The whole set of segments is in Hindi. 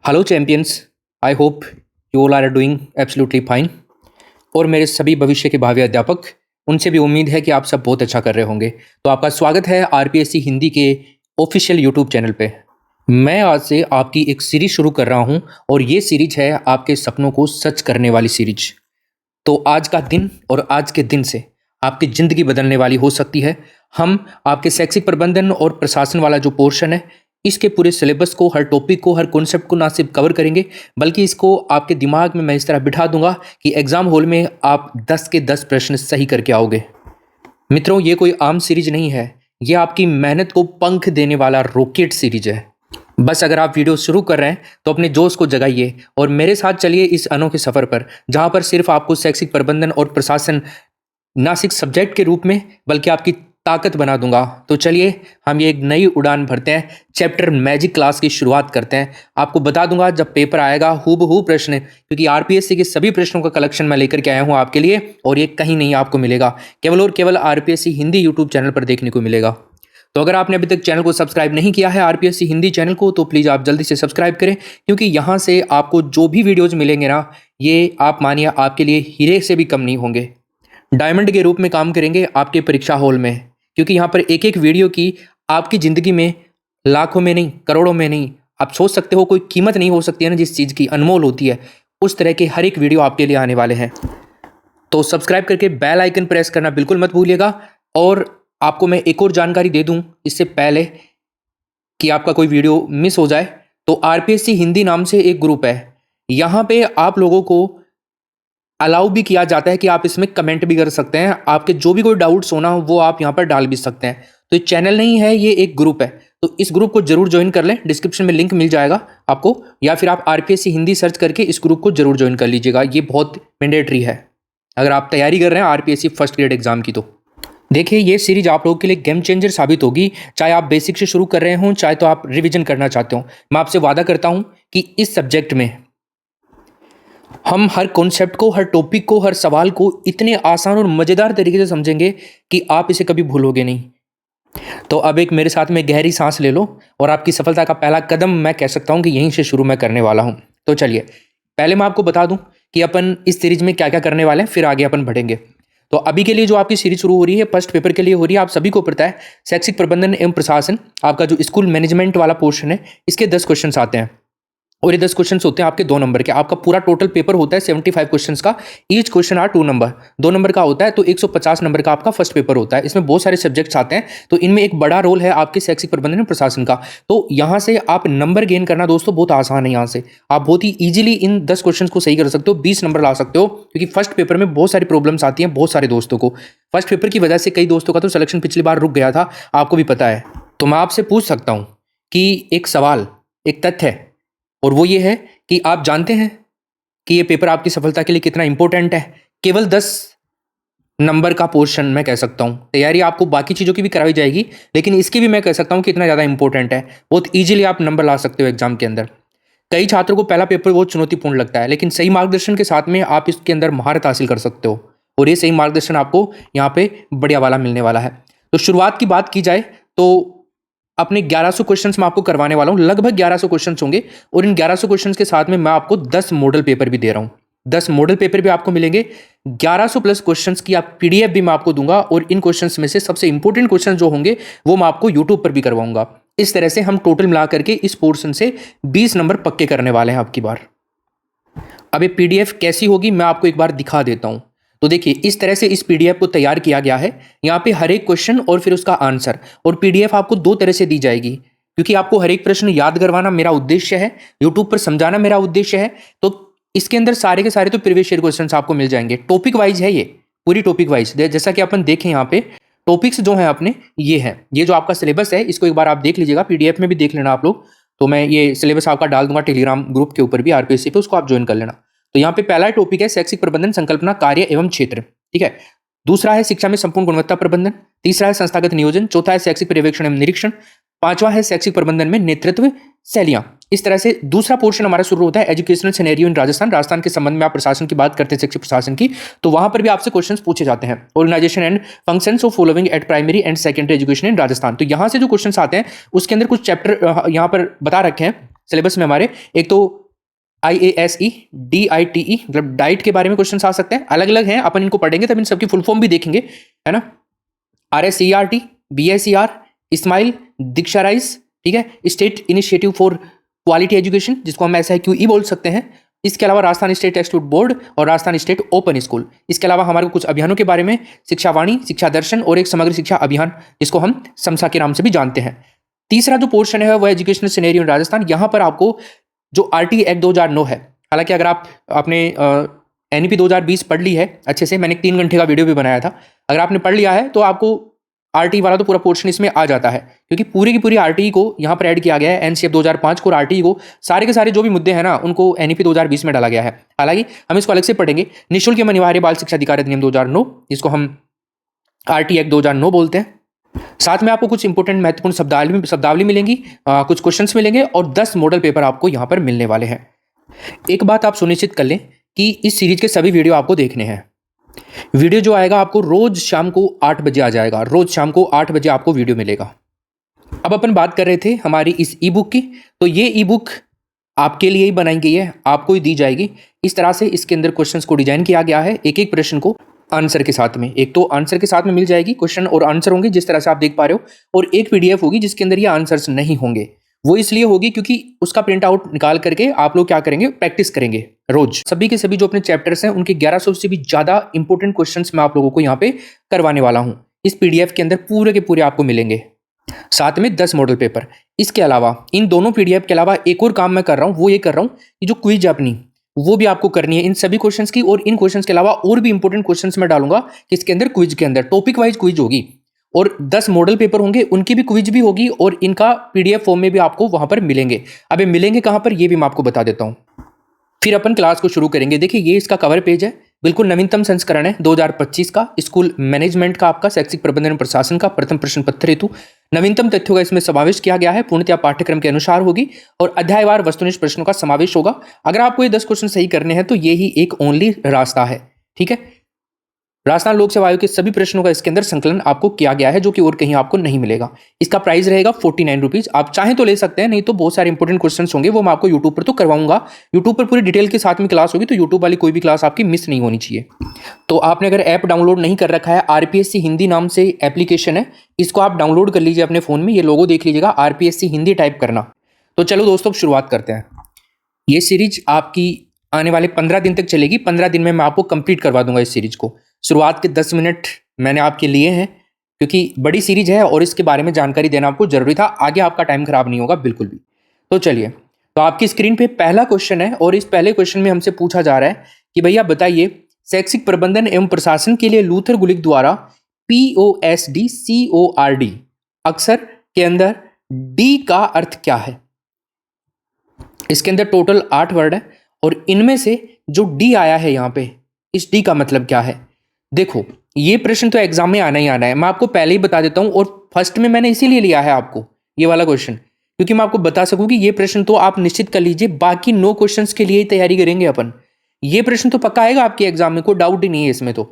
Hello champions. I hope you all are doing absolutely fine. और मेरे सभी भविष्य के भावी अध्यापक, उनसे भी उम्मीद है कि आप सब बहुत अच्छा कर रहे होंगे। तो आपका स्वागत है आरपीएससी हिंदी के ऑफिशियल यूट्यूब चैनल पे। मैं आज से आपकी एक सीरीज शुरू कर रहा हूँ और ये सीरीज है आपके सपनों को सच करने वाली सीरीज। तो आज का दिन और आज के दिन से आपकी ज़िंदगी बदलने वाली हो सकती है। हम आपके शैक्षिक प्रबंधन और प्रशासन वाला जो पोर्शन है, इसके पूरे सिलेबस को, हर टॉपिक को, हर कॉन्सेप्ट को ना सिर्फ कवर करेंगे, बल्कि इसको आपके दिमाग में मैं इस तरह बिठा दूंगा कि एग्जाम हॉल में आप 10 के 10 प्रश्न सही करके आओगे। मित्रों, ये कोई आम सीरीज नहीं है, ये आपकी मेहनत को पंख देने वाला रॉकेट सीरीज है। बस अगर आप वीडियो शुरू कर रहे हैं तो अपने जोश को जगाइए और मेरे साथ चलिए इस अनोखे सफर पर, जहां पर सिर्फ आपको शैक्षिक प्रबंधन और प्रशासन ना सिर्फ सब्जेक्ट के रूप में बल्कि आपकी ताकत बना दूंगा। तो चलिए हम ये एक नई उड़ान भरते हैं, चैप्टर मैजिक क्लास की शुरुआत करते हैं। आपको बता दूंगा जब पेपर आएगा हूबहू प्रश्न, क्योंकि आरपीएससी के सभी प्रश्नों का कलेक्शन मैं लेकर के आया हूं आपके लिए, और ये कहीं नहीं आपको मिलेगा, केवल और केवल आरपीएससी हिंदी यूट्यूब चैनल पर देखने को मिलेगा। तो अगर आपने अभी तक चैनल को सब्सक्राइब नहीं किया है आरपीएससी हिंदी चैनल को, तो प्लीज़ आप जल्दी से सब्सक्राइब करें, क्योंकि यहाँ से आपको जो भी वीडियोज़ मिलेंगे ना, ये आप मानिए आपके लिए हीरे से भी कम नहीं होंगे, डायमंड के रूप में काम करेंगे आपके परीक्षा हॉल में। क्योंकि यहाँ पर एक एक वीडियो की आपकी ज़िंदगी में लाखों में नहीं, करोड़ों में नहीं, आप सोच सकते हो कोई कीमत नहीं हो सकती है ना जिस चीज़ की, अनमोल होती है, उस तरह के हर एक वीडियो आपके लिए आने वाले हैं। तो सब्सक्राइब करके बेल आइकन प्रेस करना बिल्कुल मत भूलिएगा। और आपको मैं एक और जानकारी दे दूं इससे पहले कि आपका कोई वीडियो मिस हो जाए, तो आरपीएससी हिंदी नाम से एक ग्रुप है, यहाँ पे आप लोगों को अलाउ भी किया जाता है कि आप इसमें कमेंट भी कर सकते हैं। आपके जो भी कोई डाउट्स हो ना, वो आप यहाँ पर डाल भी सकते हैं। तो ये चैनल नहीं है, ये एक ग्रुप है, तो इस ग्रुप को जरूर ज्वाइन कर लें। डिस्क्रिप्शन में लिंक मिल जाएगा आपको, या फिर आप आरपीएससी हिंदी सर्च करके इस ग्रुप को जरूर ज्वाइन कर लीजिएगा। ये बहुत मैंडेटरी है अगर आप तैयारी कर रहे हैं आरपीएससी फर्स्ट ग्रेड एग्जाम की। तो देखिए, ये सीरीज आप लोगों के लिए गेम चेंजर साबित होगी, चाहे आप बेसिक से शुरू कर रहे हों, चाहे तो आप रिवीजन करना चाहते हो। मैं आपसे वादा करता हूं कि इस सब्जेक्ट में हम हर कॉन्सेप्ट को, हर टॉपिक को, हर सवाल को इतने आसान और मज़ेदार तरीके से समझेंगे कि आप इसे कभी भूलोगे नहीं। तो अब एक मेरे साथ में गहरी सांस ले लो, और आपकी सफलता का पहला कदम मैं कह सकता हूं कि यहीं से शुरू मैं करने वाला हूं। तो चलिए, पहले मैं आपको बता दूं कि अपन इस सीरीज में क्या क्या करने वाले हैं, फिर आगे अपन बढ़ेंगे। तो अभी के लिए जो आपकी सीरीज शुरू हो रही है, फर्स्ट पेपर के लिए हो रही है। आप सभी को पता है शैक्षिक प्रबंधन एवं प्रशासन, आपका जो स्कूल मैनेजमेंट वाला पोर्शन है, इसके 10 क्वेश्चन आते हैं, और ये 10 क्वेश्चन होते हैं आपके 2 नंबर के। आपका पूरा टोटल पेपर होता है 75 क्वेश्चन का, each question are 2 number, 2 number का होता है, तो 150 नंबर का आपका फर्स्ट पेपर होता है। इसमें बहुत सारे सब्जेक्ट्स आते हैं, तो इनमें एक बड़ा रोल है आपके शैक्षिक प्रबंधन और प्रशासन का। तो यहाँ से आप नंबर गेन करना दोस्तों बहुत आसान है। यहाँ से आप बहुत ही ईजिली इन 10 क्वेश्चन को सही कर सकते हो, 20 नंबर ला सकते हो, क्योंकि फर्स्ट पेपर में बहुत सारी प्रॉब्लम्स आती हैं बहुत सारे दोस्तों को। फर्स्ट पेपर की वजह से कई दोस्तों का तो सिलेक्शन पिछली बार रुक गया था, आपको भी पता है। तो मैं आपसे पूछ सकता हूँ कि एक सवाल, एक तथ्य है, और वो ये है कि आप जानते हैं कि ये पेपर आपकी सफलता के लिए कितना इंपॉर्टेंट है। केवल 10 नंबर का पोर्शन मैं कह सकता हूँ, तैयारी आपको बाकी चीज़ों की भी कराई जाएगी, लेकिन इसकी भी मैं कह सकता हूँ कि इतना ज़्यादा इंपॉर्टेंट है, बहुत ईजिली आप नंबर ला सकते हो एग्जाम के अंदर। कई छात्रों को पहला पेपर बहुत चुनौतीपूर्ण लगता है, लेकिन सही मार्गदर्शन के साथ में आप इसके अंदर महारत हासिल कर सकते हो, और ये सही मार्गदर्शन आपको यहाँ पे बढ़िया वाला मिलने वाला है। तो शुरुआत की बात की जाए तो अपने 1100 क्वेश्चंस मैं आपको करवाने वाला हूं, लगभग 1100 क्वेश्चंस होंगे, और इन 1100 क्वेश्चंस के साथ में मैं आपको 10 मॉडल पेपर भी दे रहा हूं। 10 मॉडल पेपर भी आपको मिलेंगे, 1100 प्लस क्वेश्चंस की आप पीडीएफ भी मैं आपको दूंगा, और इन क्वेश्चंस में से सबसे इंपॉर्टेंट क्वेश्चन जो होंगे वो मैं आपको यूट्यूब पर भी करवाऊंगा। इस तरह से हम टोटल मिला करके इस पोर्शन से 20 नंबर पक्के करने वाले हैं आपकी बार। अब ये पीडीएफ कैसी होगी मैं आपको एक बार दिखा देता हूं। तो देखिए, इस तरह से इस पीडीएफ को तैयार किया गया है। यहाँ पे हर एक क्वेश्चन और फिर उसका आंसर, और पीडीएफ आपको 2 तरह से दी जाएगी, क्योंकि आपको हर एक प्रश्न याद करवाना मेरा उद्देश्य है, यूट्यूब पर समझाना मेरा उद्देश्य है। तो इसके अंदर सारे के सारे तो प्रीवियस ईयर क्वेश्चन आपको मिल जाएंगे, टॉपिक वाइज है ये, पूरी टॉपिक वाइज। जैसा कि अपन देखें यहाँ पे टॉपिक्स जो है अपने, ये है, ये जो आपका सिलेबस है, इसको एक बार आप देख लीजिएगा, पीडीएफ में भी देख लेना आप लोग। तो मैं ये सिलेबस आपका डाल दूंगा टेलीग्राम ग्रुप के ऊपर भी, आरपीएससी पे, उसको आप ज्वाइन कर लेना। तो यहाँ पे पहला टॉपिक है शैक्षिक प्रबंधन संकल्पना, कार्य एवं क्षेत्र, ठीक है। दूसरा है शिक्षा में संपूर्ण गुणवत्ता प्रबंधन। तीसरा है संस्थागत नियोजन। चौथा है शैक्षिक पर्यवेक्षण एवं निरीक्षण। पांचवा है शैक्षिक प्रबंधन में नेतृत्व शैलियां। इस तरह से दूसरा पोर्शन हमारा शुरू होता है educational scenario in Rajasthan. Rajasthan के संबंध में आप प्रशासन की बात करते हैं, शिक्षक प्रशासन की, तो वहां पर भी आपसे क्वेश्चंस पूछे जाते हैं। Organisation and functions of following at primary and secondary education in Rajasthan. तो यहां से जो क्वेश्चंस आते हैं उसके अंदर कुछ चैप्टर यहां पर बता रखे हैं सिलेबस में हमारे। एक तो IASE, DITE मतलब डाइट के बारे में क्वेश्चन आ सकते हैं, अलग अलग हैं, अपन इनको पढ़ेंगे तब इन सबकी फुल फॉर्म भी देखेंगे, है ना। RSERT, BSER, इस्माइल, दीक्षा राइस, ठीक है, state initiative for quality education जिसको हम SIQE बोल सकते हैं। इसके अलावा Rajasthan state text book board और राजस्थान स्टेट ओपन स्कूल। इसके अलावा हमारे को कुछ अभियानों के बारे में, शिक्षा वाणी, शिक्षा दर्शन और एक समग्र शिक्षा अभियान जिसको हम समसा के नाम से भी जानते हैं। तीसरा जो पोर्शन है वह एजुकेशनल सिनेरियो इन राजस्थान। यहाँ पर आपको जो RT एक्ट 2009 है, हालांकि अगर आपने NEP 2020 पढ़ ली है अच्छे से, मैंने 3 घंटे का वीडियो भी बनाया था, अगर आपने पढ़ लिया है तो आपको RT वाला तो पूरा पोर्शन इसमें आ जाता है, क्योंकि पूरी की पूरी RT को यहाँ पर ऐड किया गया है। NCF 2005 को और RT को सारे के सारे जो भी मुद्दे हैं ना उनको NEP 2020 में डाला गया है। हालांकि हम इसको अलग से पढ़ेंगे। निःशुल्क एवं अनिवार्य बाल शिक्षा अधिकार अधिनियम 2009 जिसको हम RT एक्ट 2009 बोलते हैं। साथ में आपको कुछ इंपॉर्टेंट महत्वपूर्ण शब्दावली मिलेंगी, कुछ क्वेश्चंस मिलेंगे और 10 मॉडल पेपर आपको यहाँ पर मिलने वाले हैं। एक बात आप सुनिश्चित कर लें कि इस सीरीज के सभी वीडियो आपको देखने हैं। वीडियो जो आएगा आपको रोज शाम को 8 बजे आ जाएगा, रोज शाम को 8 बजे आपको वीडियो मिलेगा। अब अपन बात कर रहे थे हमारी इस ई बुक की, तो ये ई बुक आपके लिए ही बनाई गई है, आपको ही दी जाएगी। इस तरह से इसके अंदर क्वेश्चंस को डिजाइन किया गया है, एक एक प्रश्न को आंसर के साथ में, एक तो आंसर के साथ में मिल जाएगी, क्वेश्चन और आंसर होंगे जिस तरह से आप देख पा रहे हो, और एक PDF होगी जिसके अंदर ये आंसर्स नहीं होंगे। वो इसलिए होगी क्योंकि उसका प्रिंट आउट निकाल करके आप लोग क्या करेंगे, प्रैक्टिस करेंगे रोज। सभी के सभी जो अपने चैप्टर्स हैं उनके 1100 से भी ज्यादा इंपॉर्टेंट क्वेश्चंस मैं आप लोगों को यहाँ पे करवाने वाला हूँ। इस PDF के अंदर पूरे के पूरे आपको मिलेंगे, साथ में 10 मॉडल पेपर। इसके अलावा इन दोनों PDF के अलावा एक और काम मैं कर रहा हूँ, वो ये कर रहा हूँ कि जो क्विज अपनी वो भी आपको करनी है इन सभी क्वेश्चंस की, और इन क्वेश्चंस के अलावा और भी इंपॉर्टेंट क्वेश्चंस मैं डालूंगा कि इसके अंदर क्विज के अंदर टॉपिक वाइज क्विज होगी, और 10 मॉडल पेपर होंगे उनकी भी क्विज भी होगी, और इनका PDF फॉर्म में भी आपको वहां पर मिलेंगे। अब ये मिलेंगे कहां पर ये भी मैं आपको बता देता हूं। फिर अपन क्लास को शुरू करेंगे। देखिए ये इसका कवर पेज है, बिल्कुल नवीनतम संस्करण है 2025 का, स्कूल मैनेजमेंट का, आपका शैक्षिक प्रबंधन प्रशासन का प्रथम प्रश्न पत्र हेतु नवीनतम तथ्यों का इसमें समावेश किया गया है, पूर्णतया पाठ्यक्रम के अनुसार होगी और अध्यायवार वस्तुनिष्ठ प्रश्नों का समावेश होगा। अगर आपको ये 10 क्वेश्चन सही करने हैं तो ये ही एक ओनली रास्ता है, ठीक है। राजस्थान लोक सेवा आयोग के सभी प्रश्नों का इसके अंदर संकलन आपको किया गया है, जो कि और कहीं आपको नहीं मिलेगा। इसका प्राइस रहेगा 49 रुपीज। आप चाहें तो ले सकते हैं, नहीं तो बहुत सारे इंपॉर्टेंट क्वेश्चंस होंगे वो मैं आपको यूट्यूब पर तो करवाऊंगा। यूट्यूब पर पूरी डिटेल के साथ में क्लास होगी, तो यूट्यूब वाली कोई भी क्लास आपकी मिस नहीं होनी चाहिए। तो आपने अगर ऐप डाउनलोड नहीं कर रखा है, RPSC हिंदी नाम से एप्लीकेशन है, इसको आप डाउनलोड कर लीजिए अपने फोन में। ये लोगो देख लीजिएगा, RPSC हिंदी टाइप करना। तो चलो दोस्तों शुरुआत करते हैं। ये सीरीज आपकी आने वाले 15 दिन तक चलेगी। 15 दिन में मैं आपको कंप्लीट करवा दूंगा इस सीरीज को। शुरुआत के 10 मिनट मैंने आपके लिए हैं, क्योंकि बड़ी सीरीज है और इसके बारे में जानकारी देना आपको जरूरी था। आगे आपका टाइम खराब नहीं होगा बिल्कुल भी। तो चलिए, तो आपकी स्क्रीन पे पहला क्वेश्चन है, और इस पहले क्वेश्चन में हमसे पूछा जा रहा है कि भैया बताइए, शैक्षिक प्रबंधन एवं प्रशासन के लिए लूथर गुलिक द्वारा POSD CORD अक्षर के अंदर D का अर्थ क्या है। इसके अंदर टोटल 8 वर्ड है, और इनमें से जो D आया है यहाँ पे, इस D का मतलब क्या है। देखो ये प्रश्न तो एग्जाम में आना ही आना है, मैं आपको पहले ही बता देता हूं। और फर्स्ट में मैंने इसीलिए लिया है आपको ये वाला क्वेश्चन, क्योंकि मैं आपको बता सकूं कि ये प्रश्न तो आप निश्चित कर लीजिए, बाकी 9 क्वेश्चंस के लिए ही तैयारी करेंगे अपन। ये प्रश्न तो पक्का आएगा आपके एग्जाम में, कोई डाउट ही नहीं है इसमें। तो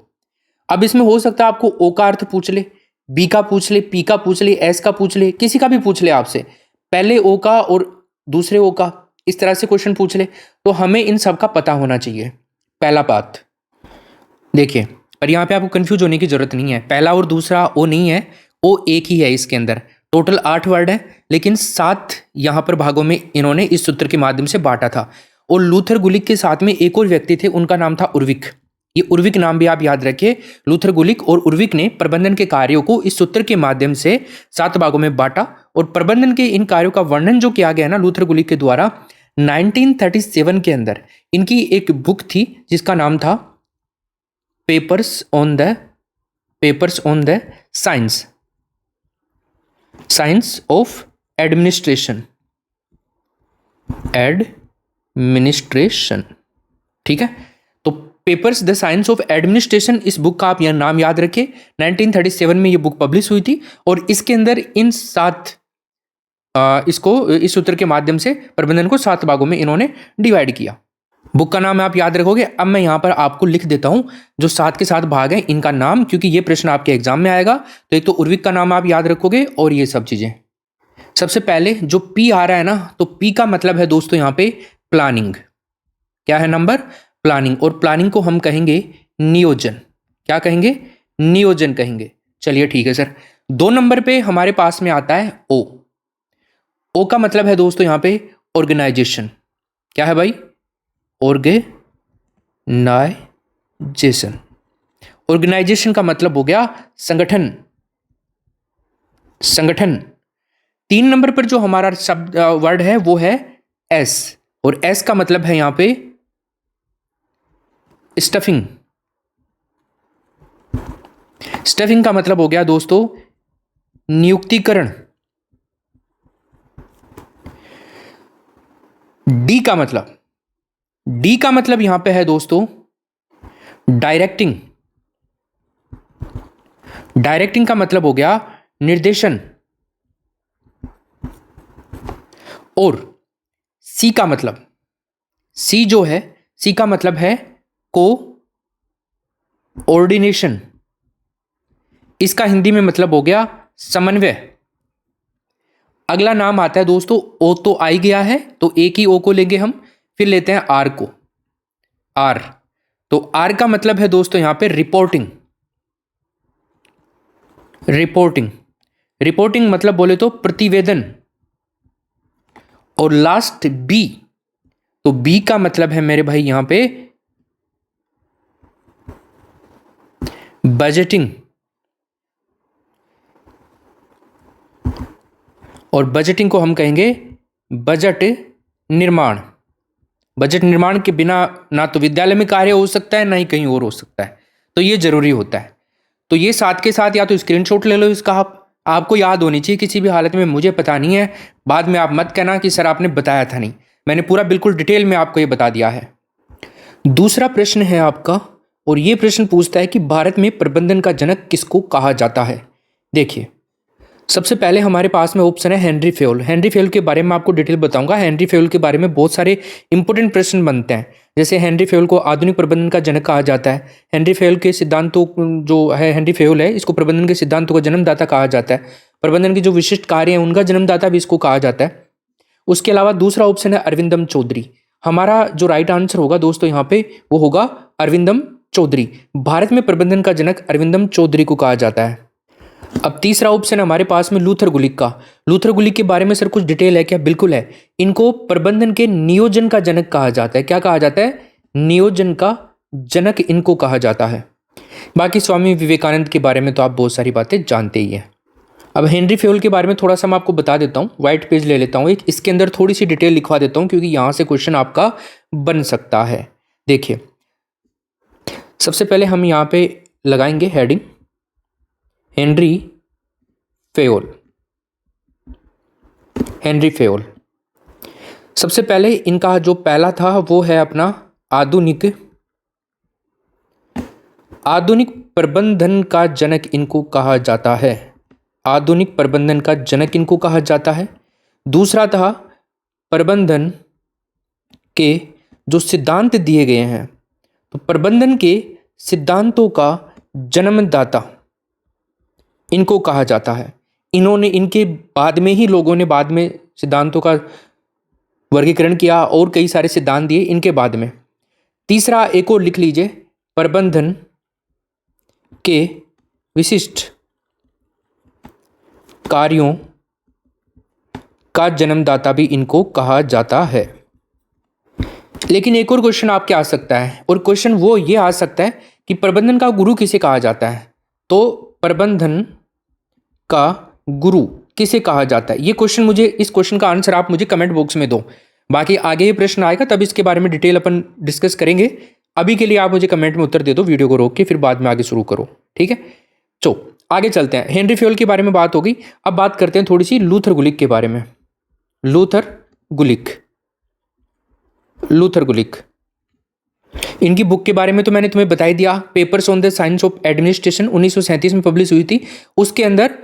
अब इसमें हो सकता है आपको O का अर्थ पूछ ले, B का पूछ ले, P का पूछ ले, S का पूछ ले, किसी का भी पूछ ले आपसे, पहले O का और दूसरे O का, इस तरह से क्वेश्चन पूछ ले। तो हमें इन सब का पता होना चाहिए। पहला बात देखिए, पर यहाँ पे आपको कंफ्यूज होने की जरूरत नहीं है, पहला और दूसरा O नहीं है, O एक ही है। इसके अंदर टोटल 8 वर्ड है, लेकिन 7 यहाँ पर भागों में इन्होंने इस सूत्र के माध्यम से बांटा था। और लूथर गुलिक के साथ में एक और व्यक्ति थे, उनका नाम था उर्विक। ये उर्विक नाम भी आप याद रखिए। लूथर गुलिक और उर्विक ने प्रबंधन के कार्यों को इस सूत्र के माध्यम से 7 भागों में बांटा, और प्रबंधन के इन कार्यों का वर्णन जो किया गया ना लूथर गुलिक के द्वारा 1937 के अंदर, इनकी एक बुक थी जिसका नाम था papers on the science of administration, ठीक है। तो papers the science of administration, इस बुक का आप यह नाम याद रखिए। 1937 में ये बुक पब्लिश हुई थी, और इसके अंदर इन 7 इसको इस सूत्र के माध्यम से प्रबंधन को 7 भागों में इन्होंने डिवाइड किया। बुक का नाम आप याद रखोगे। अब मैं यहाँ पर आपको लिख देता हूँ जो 7 के 7 भाग हैं इनका नाम, क्योंकि ये प्रश्न आपके एग्जाम में आएगा। तो एक तो उर्विक का नाम आप याद रखोगे, और ये सब चीजें। सबसे पहले जो पी आ रहा है ना, तो पी का मतलब है दोस्तों यहाँ पे प्लानिंग। क्या है नंबर? प्लानिंग। और प्लानिंग को हम कहेंगे नियोजन। क्या कहेंगे? नियोजन कहेंगे। चलिए ठीक है सर। 2 नंबर पे हमारे पास में आता है ओ। ओ का मतलब है दोस्तों यहाँ पे ऑर्गेनाइजेशन। क्या है भाई? ऑर्गेनाइजेशन। ऑर्गेनाइजेशन का मतलब हो गया संगठन। संगठन। 3 नंबर पर जो हमारा शब्द वर्ड है वो है एस, और एस का मतलब है यहां पे स्टफिंग। स्टफिंग का मतलब हो गया दोस्तों नियुक्तिकरण। डी का मतलब यहां पे है दोस्तों डायरेक्टिंग। डायरेक्टिंग का मतलब हो गया निर्देशन। और सी का मतलब, सी जो है, सी का मतलब है को ऑर्डिनेशन। इसका हिंदी में मतलब हो गया समन्वय। अगला नाम आता है दोस्तों ओ, तो आई गया है तो एक ही ओ को लेंगे हम, फिर लेते हैं आर को। आर, तो आर का मतलब है दोस्तों यहां पे रिपोर्टिंग। रिपोर्टिंग। रिपोर्टिंग मतलब बोले तो प्रतिवेदन। और लास्ट बी, तो बी का मतलब है मेरे भाई यहां पे बजटिंग। और बजटिंग को हम कहेंगे बजट निर्माण। बजट निर्माण के बिना ना तो विद्यालय में कार्य हो सकता है ना ही कहीं और हो सकता है, तो ये जरूरी होता है। तो ये साथ के साथ या तो स्क्रीनशॉट ले लो इसका, आपको याद होनी चाहिए किसी भी हालत में। मुझे पता नहीं है, बाद में आप मत कहना कि सर आपने बताया था नहीं, मैंने पूरा बिल्कुल डिटेल में आपको ये बता दिया है। दूसरा प्रश्न है आपका, और ये प्रश्न पूछता है कि भारत में प्रबंधन का जनक किसको कहा जाता है। देखिए, सबसे पहले हमारे पास में ऑप्शन है हेनरी फेयोल। हेनरी फेयोल के बारे में आपको डिटेल बताऊंगा। हेनरी फेयोल के बारे में बहुत सारे इंपॉर्टेंट प्रश्न बनते हैं, जैसे हेनरी फेयोल को आधुनिक प्रबंधन का जनक कहा जाता है। हेनरी फेयोल के सिद्धांतों जो है, हेनरी फेयोल है, इसको प्रबंधन के सिद्धांतों का जन्मदाता कहा जाता है। प्रबंधन के जो विशिष्ट कार्य हैं उनका जन्मदाता भी इसको कहा जाता है। उसके अलावा दूसरा ऑप्शन है अरविंदम चौधरी। हमारा जो राइट आंसर होगा दोस्तों यहाँ पे वो होगा अरविंदम चौधरी। भारत में प्रबंधन का जनक अरविंदम चौधरी को कहा जाता है। अब तीसरा ऑप्शन है हमारे पास में लूथर गुलिक का। लूथर गुलिक के बारे में सर कुछ डिटेल है क्या? बिल्कुल है। इनको प्रबंधन के नियोजन का जनक कहा जाता है। क्या कहा जाता है? नियोजन का जनक इनको कहा जाता है। बाकी स्वामी विवेकानंद के बारे में तो आप बहुत सारी बातें जानते ही हैं। अब हेनरी फेयोल के बारे में थोड़ा सा मैं आपको बता देता हूँ। व्हाइट पेज ले लेता हूँ एक, इसके अंदर थोड़ी सी डिटेल लिखवा देता हूँ क्योंकि यहाँ से क्वेश्चन आपका बन सकता है। देखिए, सबसे पहले हम यहाँ पे लगाएंगे heading Henry Fayol. Henry Fayol, सबसे पहले इनका जो पहला था वो है अपना आधुनिक प्रबंधन का जनक इनको कहा जाता है। आधुनिक प्रबंधन का जनक इनको कहा जाता है। दूसरा था प्रबंधन के जो सिद्धांत दिए गए हैं, तो प्रबंधन के सिद्धांतों का जन्मदाता इनको कहा जाता है। इन्होंने, इनके बाद में ही लोगों ने बाद में सिद्धांतों का वर्गीकरण किया और कई सारे सिद्धांत दिए इनके बाद में। तीसरा एक और लिख लीजिए, प्रबंधन के विशिष्ट कार्यों का जन्मदाता भी इनको कहा जाता है। लेकिन एक और क्वेश्चन आपके आ सकता है, और क्वेश्चन वो ये आ सकता है कि प्रबंधन का गुरु किसे कहा जाता है। तो प्रबंधन का गुरु किसे कहा जाता है, ये क्वेश्चन मुझे, इस क्वेश्चन का आंसर आप मुझे कमेंट बॉक्स में दो। बाकी आगे ये प्रश्न आएगा तब इसके बारे में डिटेल अपन डिस्कस करेंगे। अभी के लिए आप मुझे कमेंट में उत्तर दे दो, वीडियो को रोक के, फिर बाद में आगे शुरू करो, ठीक है। चलो आगे चलते हैं। हेनरी फेयोल के बारे में बात हो गई, अब बात करते हैं थोड़ी सी लूथर गुलिक के बारे में। लूथर गुलिक, लूथर गुलिक, इनकी बुक के बारे में तो मैंने तुम्हें बता ही दिया। Papers on the science of administration 1937 में पब्लिश हुई थी। उसके अंदर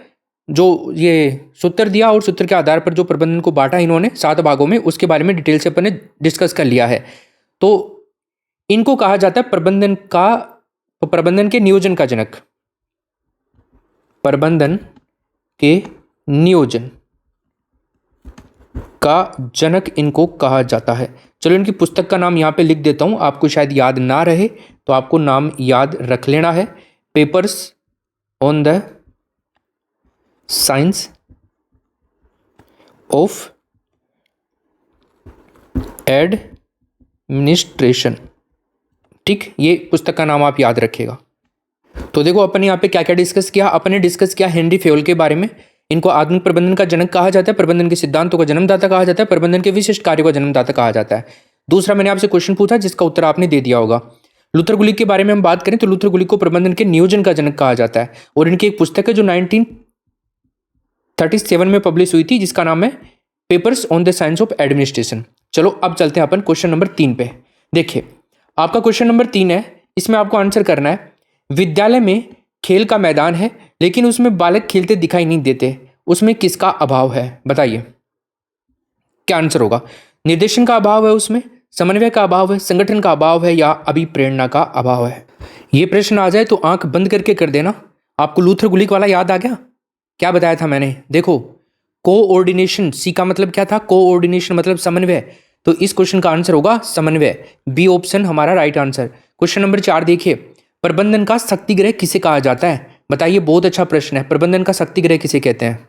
जो ये सूत्र दिया और सूत्र के आधार पर जो प्रबंधन को बांटा इन्होंने 7 भागों में, उसके बारे में डिटेल से अपन ने डिस्कस कर लिया है। तो इनको कहा जाता है प्रबंधन के नियोजन का जनक। प्रबंधन के नियोजन का जनक इनको कहा जाता है। चलो इनकी पुस्तक का नाम यहाँ पे लिख देता हूँ, आपको शायद याद ना रहे तो आपको नाम याद रख लेना है। Papers on the science of administration. ठीक, ये पुस्तक का नाम आप याद रखिएगा। तो देखो अपन यहाँ पे क्या क्या डिस्कस किया। अपन ने डिस्कस किया हेनरी फेयोल के बारे में। इनको आधुनिक प्रबंधन का जनक कहा जाता है, प्रबंधन के सिद्धांतों का जन्मदाता कहा जाता है, प्रबंधन के विशिष्ट कार्यों का जन्मदाता कहा जाता है। दूसरा मैंने आपसे क्वेश्चन पूछा जिसका उत्तर आपने दे दिया होगा। लूथर गुलिक के बारे में हम बात करें तो लूथर गुलिक को प्रबंधन के नियोजन का जनक कहा जाता है और इनकी एक पुस्तक है जो 1937 में पब्लिश हुई थी जिसका नाम है papers on the science of administration. चलो अब चलते हैं अपन क्वेश्चन नंबर 3 पे। देखिए आपका क्वेश्चन नंबर 3 है, इसमें आपको आंसर करना है। विद्यालय में खेल का मैदान है लेकिन उसमें बालक खेलते दिखाई नहीं देते, उसमें किसका अभाव है? बताइए क्या आंसर होगा। निर्देशन का अभाव है, उसमें समन्वय का अभाव है, संगठन का अभाव है या अभिप्रेरणा का अभाव है? ये प्रश्न आ जाए तो आंख बंद करके कर देना। आपको लूथर गुलिक वाला याद आ गया? क्या बताया था मैंने? देखो कोऑर्डिनेशन, सी का मतलब क्या था? कोऑर्डिनेशन मतलब समन्वय। तो इस क्वेश्चन का आंसर होगा समन्वय, बी ऑप्शन हमारा राइट आंसर। क्वेश्चन नंबर 4 देखिए, प्रबंधन का शक्तिगृह किसे कहा जाता है? बताइए, बहुत अच्छा प्रश्न है। प्रबंधन का शक्तिगृह किसे कहते हैं?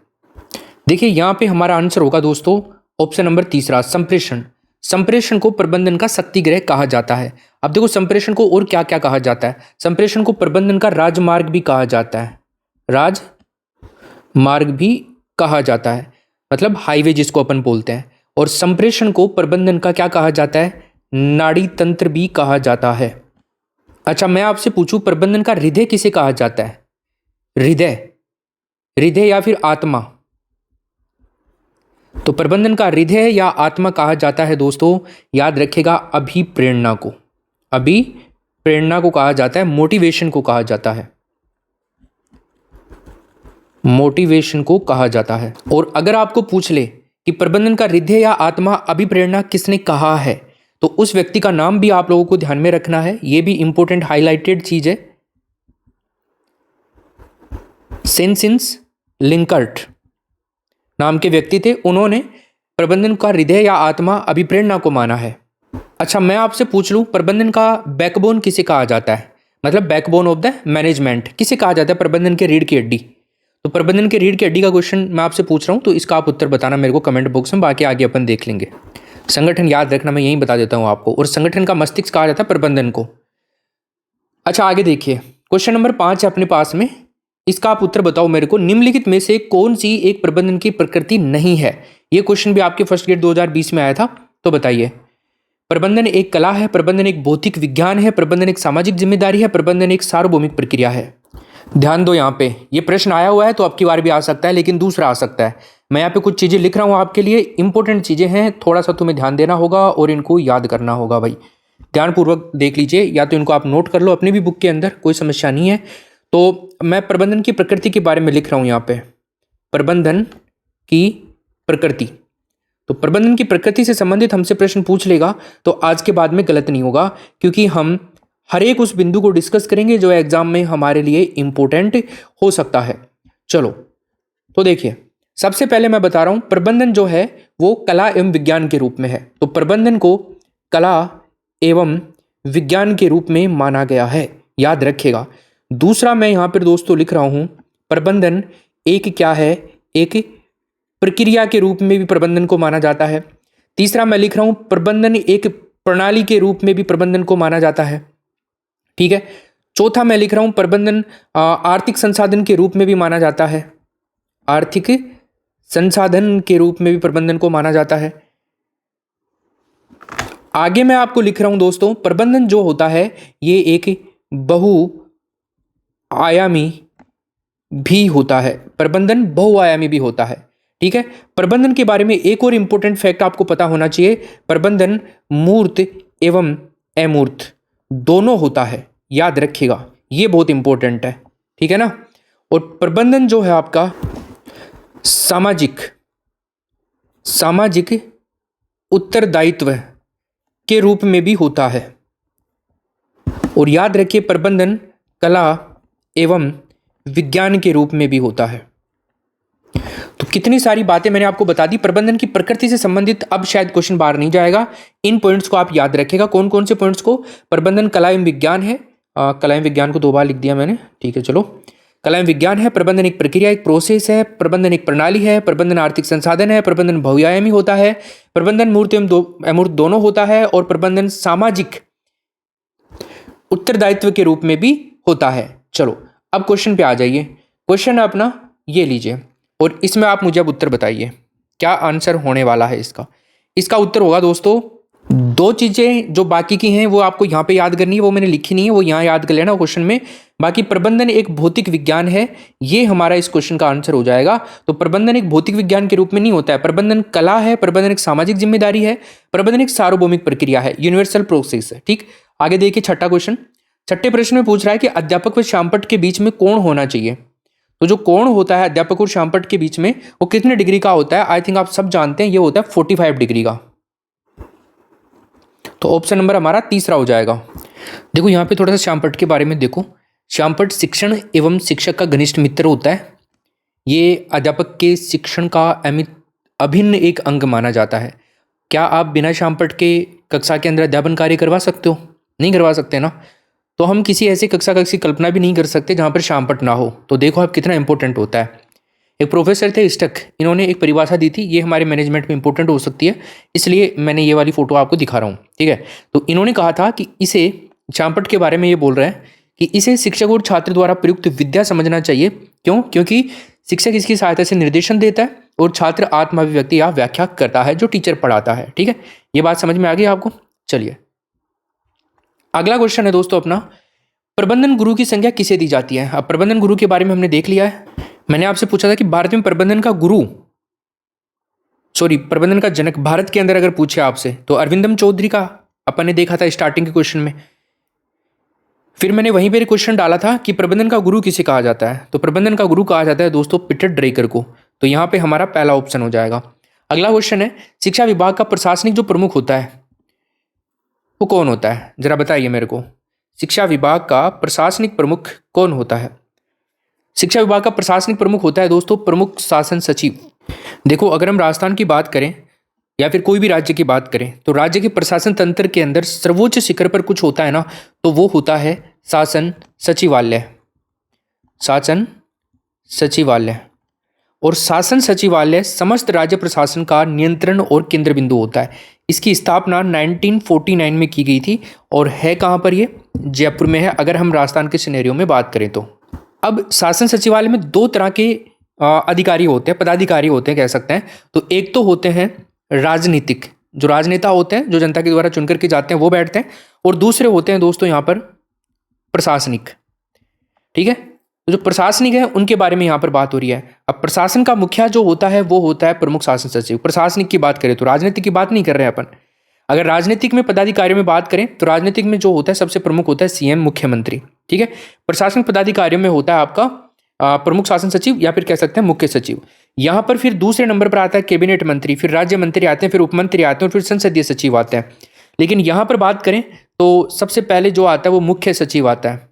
देखिए यहाँ पे हमारा आंसर होगा दोस्तों ऑप्शन नंबर 3, संप्रेषण। संप्रेषण को प्रबंधन का शक्तिगृह कहा जाता है। अब देखो संप्रेषण को और क्या क्या कहा जाता है। संप्रेषण को प्रबंधन का राजमार्ग भी कहा जाता है, राजमार्ग भी कहा जाता है, मतलब हाईवे जिसको अपन बोलते हैं। और संप्रेषण को प्रबंधन का क्या कहा जाता है? नाड़ी तंत्र भी कहा जाता है। अच्छा मैं आपसे पूछूं, प्रबंधन का हृदय किसे कहा जाता है? हृदय, हृदय या फिर आत्मा? तो प्रबंधन का हृदय या आत्मा कहा जाता है दोस्तों, याद रखिएगा, अभिप्रेरणा को। अभिप्रेरणा को कहा जाता है, मोटिवेशन को कहा जाता है, मोटिवेशन को कहा जाता है। और अगर आपको पूछ ले कि प्रबंधन का हृदय या आत्मा अभिप्रेरणा किसने कहा है तो उस व्यक्ति का नाम भी आप लोगों को ध्यान में रखना है, यह भी इंपॉर्टेंट हाईलाइटेड चीज है। सेंसिंस लिंकर्ट नाम के व्यक्ति थे, उन्होंने प्रबंधन का हृदय या आत्मा अभिप्रेरणा को माना है। अच्छा मैं आपसे पूछ लूं, प्रबंधन का बैकबोन किसे कहा जाता है? मतलब बैकबोन ऑफ द मैनेजमेंट किसे कहा जाता है? प्रबंधन के रीढ़ की हड्डी। तो प्रबंधन के रीढ़ की हड्डी का क्वेश्चन मैं आपसे पूछ रहा हूं, तो इसका आप उत्तर बताना मेरे को कमेंट बॉक्स में, बाकी आगे अपन देख लेंगे। संगठन याद रखना, मैं यही बता देता हूं आपको। और संगठन का मस्तिष्क कहा जाता है प्रबंधन को। अच्छा आगे देखिए, क्वेश्चन नंबर 5 है अपने पास में, इसका आप उत्तर बताओ मेरे को। निम्नलिखित में से कौन सी एक प्रबंधन की प्रकृति नहीं है? यह क्वेश्चन भी आपके फर्स्ट ग्रेड 2020 में आया था, तो बताइए। प्रबंधन एक कला है, प्रबंधन एक भौतिक विज्ञान है, प्रबंधन एक सामाजिक जिम्मेदारी है, प्रबंधन एक सार्वभौमिक प्रक्रिया है? ध्यान दो, यहाँ पे ये प्रश्न आया हुआ है तो अब की बार भी आ सकता है, लेकिन दूसरा आ सकता है। मैं यहाँ पे कुछ चीजें लिख रहा हूँ आपके लिए, इंपॉर्टेंट चीजें हैं, थोड़ा सा तुम्हें ध्यान देना होगा और इनको याद करना होगा भाई। ध्यानपूर्वक देख लीजिए, या तो इनको आप नोट कर लो अपनी भी बुक के अंदर, कोई समस्या नहीं है। तो मैं प्रबंधन की प्रकृति के बारे में लिख रहा हूँ यहाँ पे, प्रबंधन की प्रकृति। तो प्रबंधन की प्रकृति से संबंधित हमसे प्रश्न पूछ लेगा तो आज के बाद में गलत नहीं होगा, क्योंकि हम हर एक उस बिंदु को डिस्कस करेंगे जो एग्जाम में हमारे लिए इंपॉर्टेंट हो सकता है। चलो तो देखिए, सबसे पहले मैं बता रहा हूं, प्रबंधन जो है वो कला एवं विज्ञान के रूप में है। तो प्रबंधन को कला एवं विज्ञान के रूप में माना गया है, याद रखिएगा। दूसरा मैं यहां पर दोस्तों लिख रहा हूं, प्रबंधन एक क्या है? एक प्रक्रिया के रूप में भी प्रबंधन को माना जाता है। तीसरा मैं लिख रहा हूं, प्रबंधन एक प्रणाली के रूप में भी प्रबंधन को माना जाता है, ठीक है। चौथा मैं लिख रहा हूं, प्रबंधन आर्थिक संसाधन के रूप में भी माना जाता है, आर्थिक संसाधन के रूप में भी प्रबंधन को माना जाता है। आगे मैं आपको लिख रहा हूं दोस्तों, प्रबंधन जो होता है ये एक बहुआयामी भी होता है, प्रबंधन बहुआयामी भी होता है, ठीक है। प्रबंधन के बारे में एक और इंपॉर्टेंट फैक्ट आपको पता होना चाहिए, प्रबंधन मूर्त एवं अमूर्त दोनों होता है, याद रखिएगा, ये बहुत इंपॉर्टेंट है, ठीक है ना। और प्रबंधन जो है आपका सामाजिक उत्तरदायित्व के रूप में भी होता है। और याद रखिए, प्रबंधन कला एवं विज्ञान के रूप में भी होता है। तो कितनी सारी बातें मैंने आपको बता दी। प्रबंधन की प्रकृति से संबंधित अब शायद क्वेश्चन बाहर नहीं जाएगा। इन पॉइंट्स को आप याद रखेगा। कौन कौन से पॉइंट्स को? प्रबंधन कला एवं विज्ञान है, कला एवं विज्ञान को 2 बार लिख दिया मैंने, ठीक है चलो। कला एवं विज्ञान है, प्रबंधन एक प्रक्रिया, एक प्रोसेस है, प्रबंधन एक प्रणाली है, प्रबंधन आर्थिक संसाधन है, प्रबंधन बहुआयामी होता है, प्रबंधन मूर्त एवं अमूर्त दोनों होता है, और प्रबंधन सामाजिक उत्तरदायित्व के रूप में भी होता है। चलो अब क्वेश्चन पे आ जाइए। क्वेश्चन अपना ये लीजिए और इसमें आप मुझे अब उत्तर बताइए क्या आंसर होने वाला है इसका। इसका उत्तर होगा दोस्तों, 2 चीजें जो बाकी की हैं वो आपको यहाँ पे याद करनी है, वो मैंने लिखी नहीं है, वो यहाँ याद कर लेना क्वेश्चन में। बाकी प्रबंधन एक भौतिक विज्ञान है, ये हमारा इस क्वेश्चन का आंसर हो जाएगा। तो प्रबंधन एक भौतिक विज्ञान के रूप में नहीं होता है, प्रबंधन कला है, प्रबंधन एक सामाजिक जिम्मेदारी है, प्रबंधन एक सार्वभौमिक प्रक्रिया है, यूनिवर्सल प्रोसेस है। ठीक, आगे देखिए छठा क्वेश्चन। छठे प्रश्न में पूछ रहा है कि अध्यापक व श्यामपट्ट के बीच में कोण होना चाहिए। तो जो कोण होता है अध्यापक और श्यामपट्ट के बीच में वो कितने डिग्री का होता है? आई थिंक आप सब जानते हैं, ये होता है 45 डिग्री का। तो ऑप्शन नंबर हमारा तीसरा हो जाएगा। देखो यहाँ पे थोड़ा सा श्यामपट्ट के बारे में देखो। श्यामपट्ट शिक्षण एवं शिक्षक का घनिष्ठ मित्र होता है। ये अध्यापक के शिक्षण का अभिन्न एक अंग माना जाता है। क्या आप बिना श्यामपट्ट के कक्षा के अंदर अध्यापन कार्य करवा सकते हो? नहीं करवा सकते ना। तो हम किसी ऐसे कक्षा का की कल्पना भी नहीं कर सकते जहाँ पर श्यामपट्ट ना हो। तो देखो आप कितना इंपॉर्टेंट होता है। एक प्रोफेसर थे स्टक, इन्होंने एक परिभाषा दी थी, ये हमारे मैनेजमेंट में इंपॉर्टेंट हो सकती है, इसलिए मैंने ये वाली फोटो आपको दिखा रहा हूँ। ठीक है, तो इन्होंने कहा था कि इसे, श्यामपट्ट के बारे में ये बोल रहे हैं कि इसे शिक्षक और छात्र द्वारा प्रयुक्त विद्या समझना चाहिए। क्यों? क्योंकि शिक्षक इसकी सहायता से निर्देशन देता है और छात्र आत्माभिव्यक्ति या व्याख्या करता है जो टीचर पढ़ाता है। ठीक है, ये बात समझ में आ गई आपको? चलिए अगला क्वेश्चन है दोस्तों अपना, प्रबंधन गुरु की संज्ञा किसे दी जाती है? अब प्रबंधन गुरु के बारे में हमने देख लिया है। मैंने आपसे पूछा था कि भारत में प्रबंधन का गुरु, प्रबंधन का जनक भारत के अंदर अगर पूछे आपसे तो अरविंदम चौधरी का अपन ने देखा था स्टार्टिंग के क्वेश्चन में। फिर मैंने वहीं पर क्वेश्चन डाला था कि प्रबंधन का गुरु किसे कहा जाता है? तो प्रबंधन का गुरु कहा जाता है दोस्तों पीटर ड्रेकर को। तो यहाँ पे हमारा पहला ऑप्शन हो जाएगा। अगला क्वेश्चन है, शिक्षा विभाग का प्रशासनिक जो प्रमुख होता है वो कौन होता है? जरा बताइए मेरे को, शिक्षा विभाग का प्रशासनिक प्रमुख कौन होता है? शिक्षा विभाग का प्रशासनिक प्रमुख होता है दोस्तों प्रमुख शासन सचिव। देखो अगर हम राजस्थान की बात करें या फिर कोई भी राज्य की बात करें तो राज्य के प्रशासन तंत्र के अंदर सर्वोच्च शिखर पर कुछ होता है ना, तो वो होता है शासन सचिवालय। शासन सचिवालय, और शासन सचिवालय समस्त राज्य प्रशासन का नियंत्रण और केंद्र बिंदु होता है। इसकी स्थापना 1949 में की गई थी और है कहाँ पर? ये जयपुर में है, अगर हम राजस्थान के सिनेरियो में बात करें तो। अब शासन सचिवालय में 2 तरह के अधिकारी होते हैं, पदाधिकारी होते हैं कह सकते हैं। तो एक तो होते हैं राजनीतिक, जो राजनेता होते हैं, जो जनता के द्वारा चुन करके जाते हैं वो बैठते हैं, और दूसरे होते हैं दोस्तों यहाँ पर प्रशासनिक। ठीक है, तो जो प्रशासनिक है उनके बारे में यहाँ पर बात हो रही है। अब प्रशासन का मुखिया जो होता है वो होता है प्रमुख शासन सचिव। प्रशासनिक की बात करें तो राजनीतिक की बात नहीं कर रहे हैं अपन। अगर राजनीतिक में पदाधिकारियों में बात करें तो राजनीतिक में जो होता है सबसे प्रमुख होता है सीएम, मुख्यमंत्री। ठीक है, प्रशासनिक पदाधिकारियों में होता है आपका प्रमुख शासन सचिव या फिर कह सकते हैं मुख्य सचिव। यहाँ पर फिर दूसरे नंबर पर आता है कैबिनेट मंत्री, फिर राज्य मंत्री आते हैं, फिर उप मंत्री आते हैं और फिर संसदीय सचिव आते हैं। लेकिन यहाँ पर बात करें तो सबसे पहले जो आता है वो मुख्य सचिव आता है।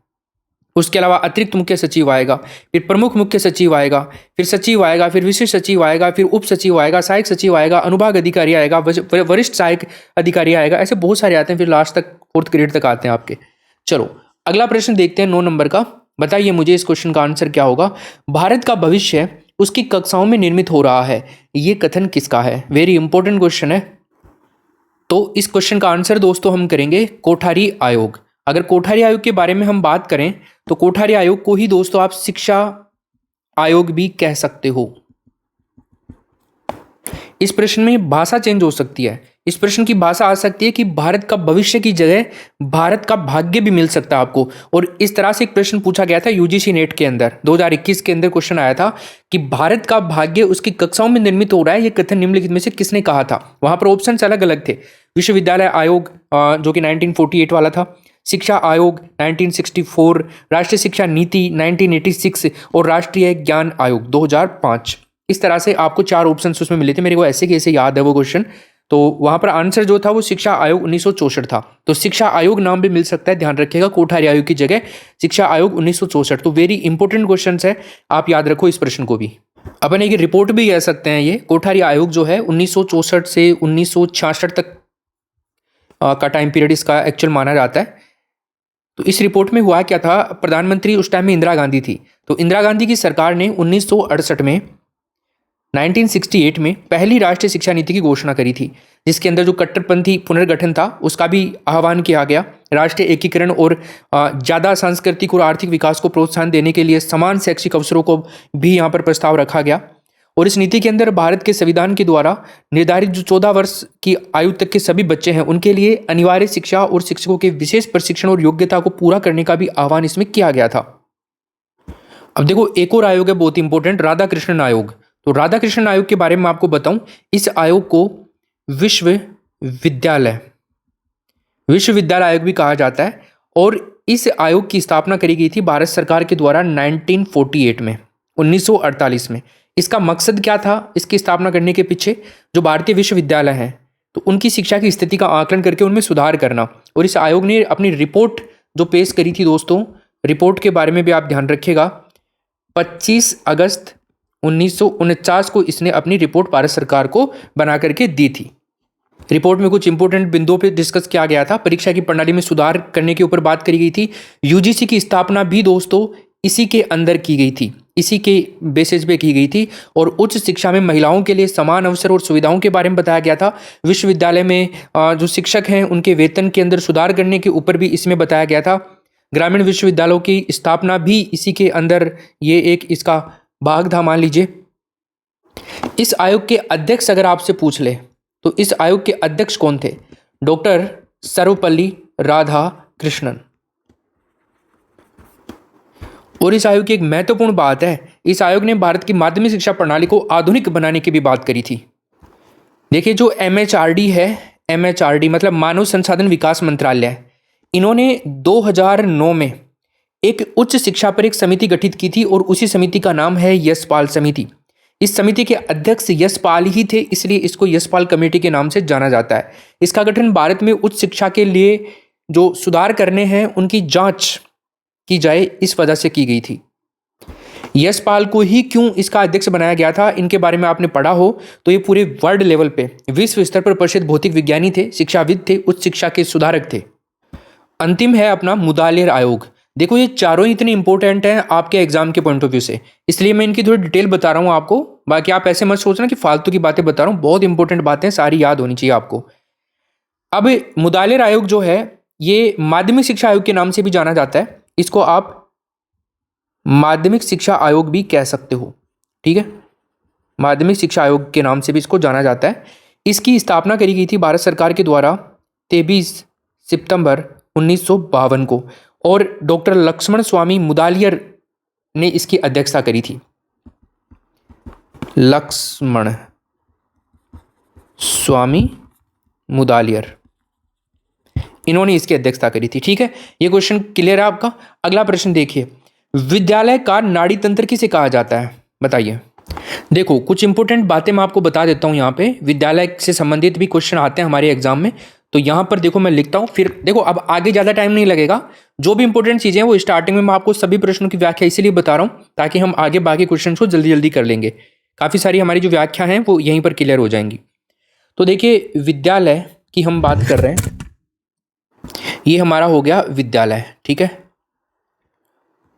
उसके अलावा अतिरिक्त मुख्य सचिव आएगा, फिर प्रमुख मुख्य सचिव आएगा, फिर सचिव आएगा, फिर विशेष सचिव आएगा, फिर उप सचिव आएगा, सहायक सचिव आएगा, अनुभाग अधिकारी आएगा, वरिष्ठ सहायक अधिकारी आएगा। ऐसे बहुत सारे आते हैं, फिर लास्ट तक 4th ग्रेड तक आते हैं आपके। चलो अगला प्रश्न देखते हैं 9 नंबर का। बताइए मुझे इस क्वेश्चन का आंसर क्या होगा। भारत का भविष्य उसकी कक्षाओं में निर्मित हो रहा है, ये कथन किसका है? वेरी इंपॉर्टेंट क्वेश्चन है। तो इस क्वेश्चन का आंसर दोस्तों हम करेंगे कोठारी आयोग। अगर कोठारी आयोग के बारे में हम बात करें तो कोठारी आयोग को ही दोस्तों आप शिक्षा आयोग भी कह सकते हो। इस प्रश्न में भाषा चेंज हो सकती है। इस प्रश्न की भाषा आ सकती है कि भारत का भविष्य की जगह भारत का भाग्य भी मिल सकता है आपको। और इस तरह से एक प्रश्न पूछा गया था यूजीसी नेट के अंदर 2021 के अंदर क्वेश्चन आया था कि भारत का भाग्य उसकी कक्षाओं में निर्मित हो रहा है, ये कथन निम्नलिखित में से किसने कहा था? वहां पर ऑप्शंस अलग अलग थे। विश्वविद्यालय आयोग जो कि 1948 वाला था, शिक्षा आयोग 1964, राष्ट्रीय शिक्षा नीति 1986 और राष्ट्रीय ज्ञान आयोग 2005। इस तरह से आपको 4 ऑप्शन उसमें मिले थे। मेरे को ऐसे कैसे याद है वो क्वेश्चन। तो वहां पर आंसर जो था वो शिक्षा आयोग 1964 था। तो शिक्षा आयोग नाम भी मिल सकता है, ध्यान रखिएगा, कोठारी आयोग की जगह शिक्षा आयोग 1964। तो वेरी इंपॉर्टेंट क्वेश्चन है, आप याद रखो इस प्रश्न को भी। अपन एक रिपोर्ट भी कह सकते हैं। ये कोठारी आयोग जो है 1964 से 1966 तक का टाइम पीरियड इसका एक्चुअल माना जाता है। तो इस रिपोर्ट में हुआ क्या था, प्रधानमंत्री उस टाइम में इंदिरा गांधी थी। तो इंदिरा गांधी की सरकार ने 1968 में 1968 में पहली राष्ट्रीय शिक्षा नीति की घोषणा करी थी, जिसके अंदर जो कट्टरपंथी पुनर्गठन था उसका भी आह्वान किया गया। राष्ट्रीय एकीकरण और ज़्यादा सांस्कृतिक और आर्थिक विकास को प्रोत्साहन देने के लिए समान शैक्षिक अवसरों को भी यहाँ पर प्रस्ताव रखा गया। और इस नीति के अंदर भारत के संविधान के द्वारा निर्धारित जो 14 वर्ष की आयु तक के सभी बच्चे हैं उनके लिए अनिवार्य शिक्षा और शिक्षकों के विशेष प्रशिक्षण और योग्यता को पूरा करने का भी आह्वान इसमें किया गया था। अब देखो एक और आयोग है बहुत इंपॉर्टेंट, राधाकृष्णन आयोग। तो राधाकृष्णन आयोग के बारे में आपको बताऊं, इस आयोग को विश्वविद्यालय आयोग भी कहा जाता है। और इस आयोग की स्थापना करी गई थी भारत सरकार के द्वारा 1948 में, 1948 में। इसका मकसद क्या था इसकी स्थापना करने के पीछे? जो भारतीय विश्वविद्यालय हैं तो उनकी शिक्षा की स्थिति का आकलन करके उनमें सुधार करना। और इस आयोग ने अपनी रिपोर्ट जो पेश करी थी दोस्तों, रिपोर्ट के बारे में भी आप ध्यान रखिएगा, 25 अगस्त 1949 को इसने अपनी रिपोर्ट भारत सरकार को बना करके दी थी। रिपोर्ट में कुछ इंपॉर्टेंट बिंदुओं पे डिस्कस किया गया था। परीक्षा की प्रणाली में सुधार करने के ऊपर बात करी गई थी। यूजीसी की स्थापना भी दोस्तों इसी के अंदर की गई थी, इसी के बेसिस पे की गई थी। और उच्च शिक्षा में महिलाओं के लिए समान अवसर और सुविधाओं के बारे में बताया गया था। विश्वविद्यालय में जो शिक्षक हैं उनके वेतन के अंदर सुधार करने के ऊपर भी इसमें बताया गया था। ग्रामीण विश्वविद्यालयों की स्थापना भी इसी के अंदर ये एक इसका भाग था, मान लीजिए। इस आयोग के अध्यक्ष अगर आपसे पूछ ले तो इस आयोग के अध्यक्ष कौन थे? डॉक्टर सर्वपल्ली राधाकृष्णन। और इस आयोग की एक महत्वपूर्ण बात है, इस आयोग ने भारत की माध्यमिक शिक्षा प्रणाली को आधुनिक बनाने की भी बात करी थी। देखिए जो MHRD है, MHRD मतलब मानव संसाधन विकास मंत्रालय, इन्होंने 2009 में एक उच्च शिक्षा पर एक समिति गठित की थी और उसी समिति का नाम है यशपाल समिति। इस समिति के अध्यक्ष यशपाल ही थे, इसलिए इसको यशपाल कमेटी के नाम से जाना जाता है। इसका गठन भारत में उच्च शिक्षा के लिए जो सुधार करने हैं उनकी जांच की जाए इस वजह से की गई थी। यशपाल को ही क्यों इसका अध्यक्ष बनाया गया था, इनके बारे में आपने पढ़ा हो तो ये पूरे वर्ल्ड लेवल पे विश्व स्तर पर प्रसिद्ध भौतिक विज्ञानी थे, शिक्षाविद थे, उच्च शिक्षा के सुधारक थे। अंतिम है अपना मुदालियर आयोग। देखो ये चारों ही इतने इंपॉर्टेंट हैं आपके एग्जाम के पॉइंट ऑफ व्यू से, इसलिए मैं इनकी थोड़ी डिटेल बता रहा हूँ आपको। बाकी आप ऐसे मत सोचना कि फालतू की बातें बता रहा हूँ, बहुत इंपॉर्टेंट बातें सारी याद होनी चाहिए आपको। अब मुदालियर आयोग जो है ये माध्यमिक शिक्षा आयोग के नाम से भी जाना जाता है, इसको आप माध्यमिक शिक्षा आयोग भी कह सकते हो, ठीक है। माध्यमिक शिक्षा आयोग के नाम से भी इसको जाना जाता है। इसकी स्थापना करी गई थी भारत सरकार के द्वारा 23 सितंबर 1952 को और डॉक्टर लक्ष्मण स्वामी मुदालियर ने इसकी अध्यक्षता करी थी। लक्ष्मण स्वामी मुदालियर, इन्होंने इसकी अध्यक्षता करी थी, ठीक है। ये क्वेश्चन क्लियर है आपका। अगला प्रश्न देखिए, विद्यालय का नाड़ी तंत्र किसे कहा जाता है, बताइए। देखो कुछ इंपॉर्टेंट बातें मैं आपको बता देता हूं। यहाँ पे विद्यालय से संबंधित भी क्वेश्चन आते हैं हमारे एग्जाम में, तो यहाँ पर देखो मैं लिखता हूँ, फिर देखो अब आगे ज़्यादा टाइम नहीं लगेगा। जो भी इंपॉर्टेंट चीज़ें हैं वो स्टार्टिंग में मैं आपको सभी प्रश्नों की व्याख्या इसीलिए बता रहा हूँ ताकि हम आगे बाकी क्वेश्चन को जल्दी जल्दी कर लेंगे। काफ़ी सारी हमारी जो व्याख्या हैं वो यहीं पर क्लियर हो जाएंगी। तो देखिए विद्यालय की हम बात कर रहे हैं, ये हमारा हो गया विद्यालय, ठीक है।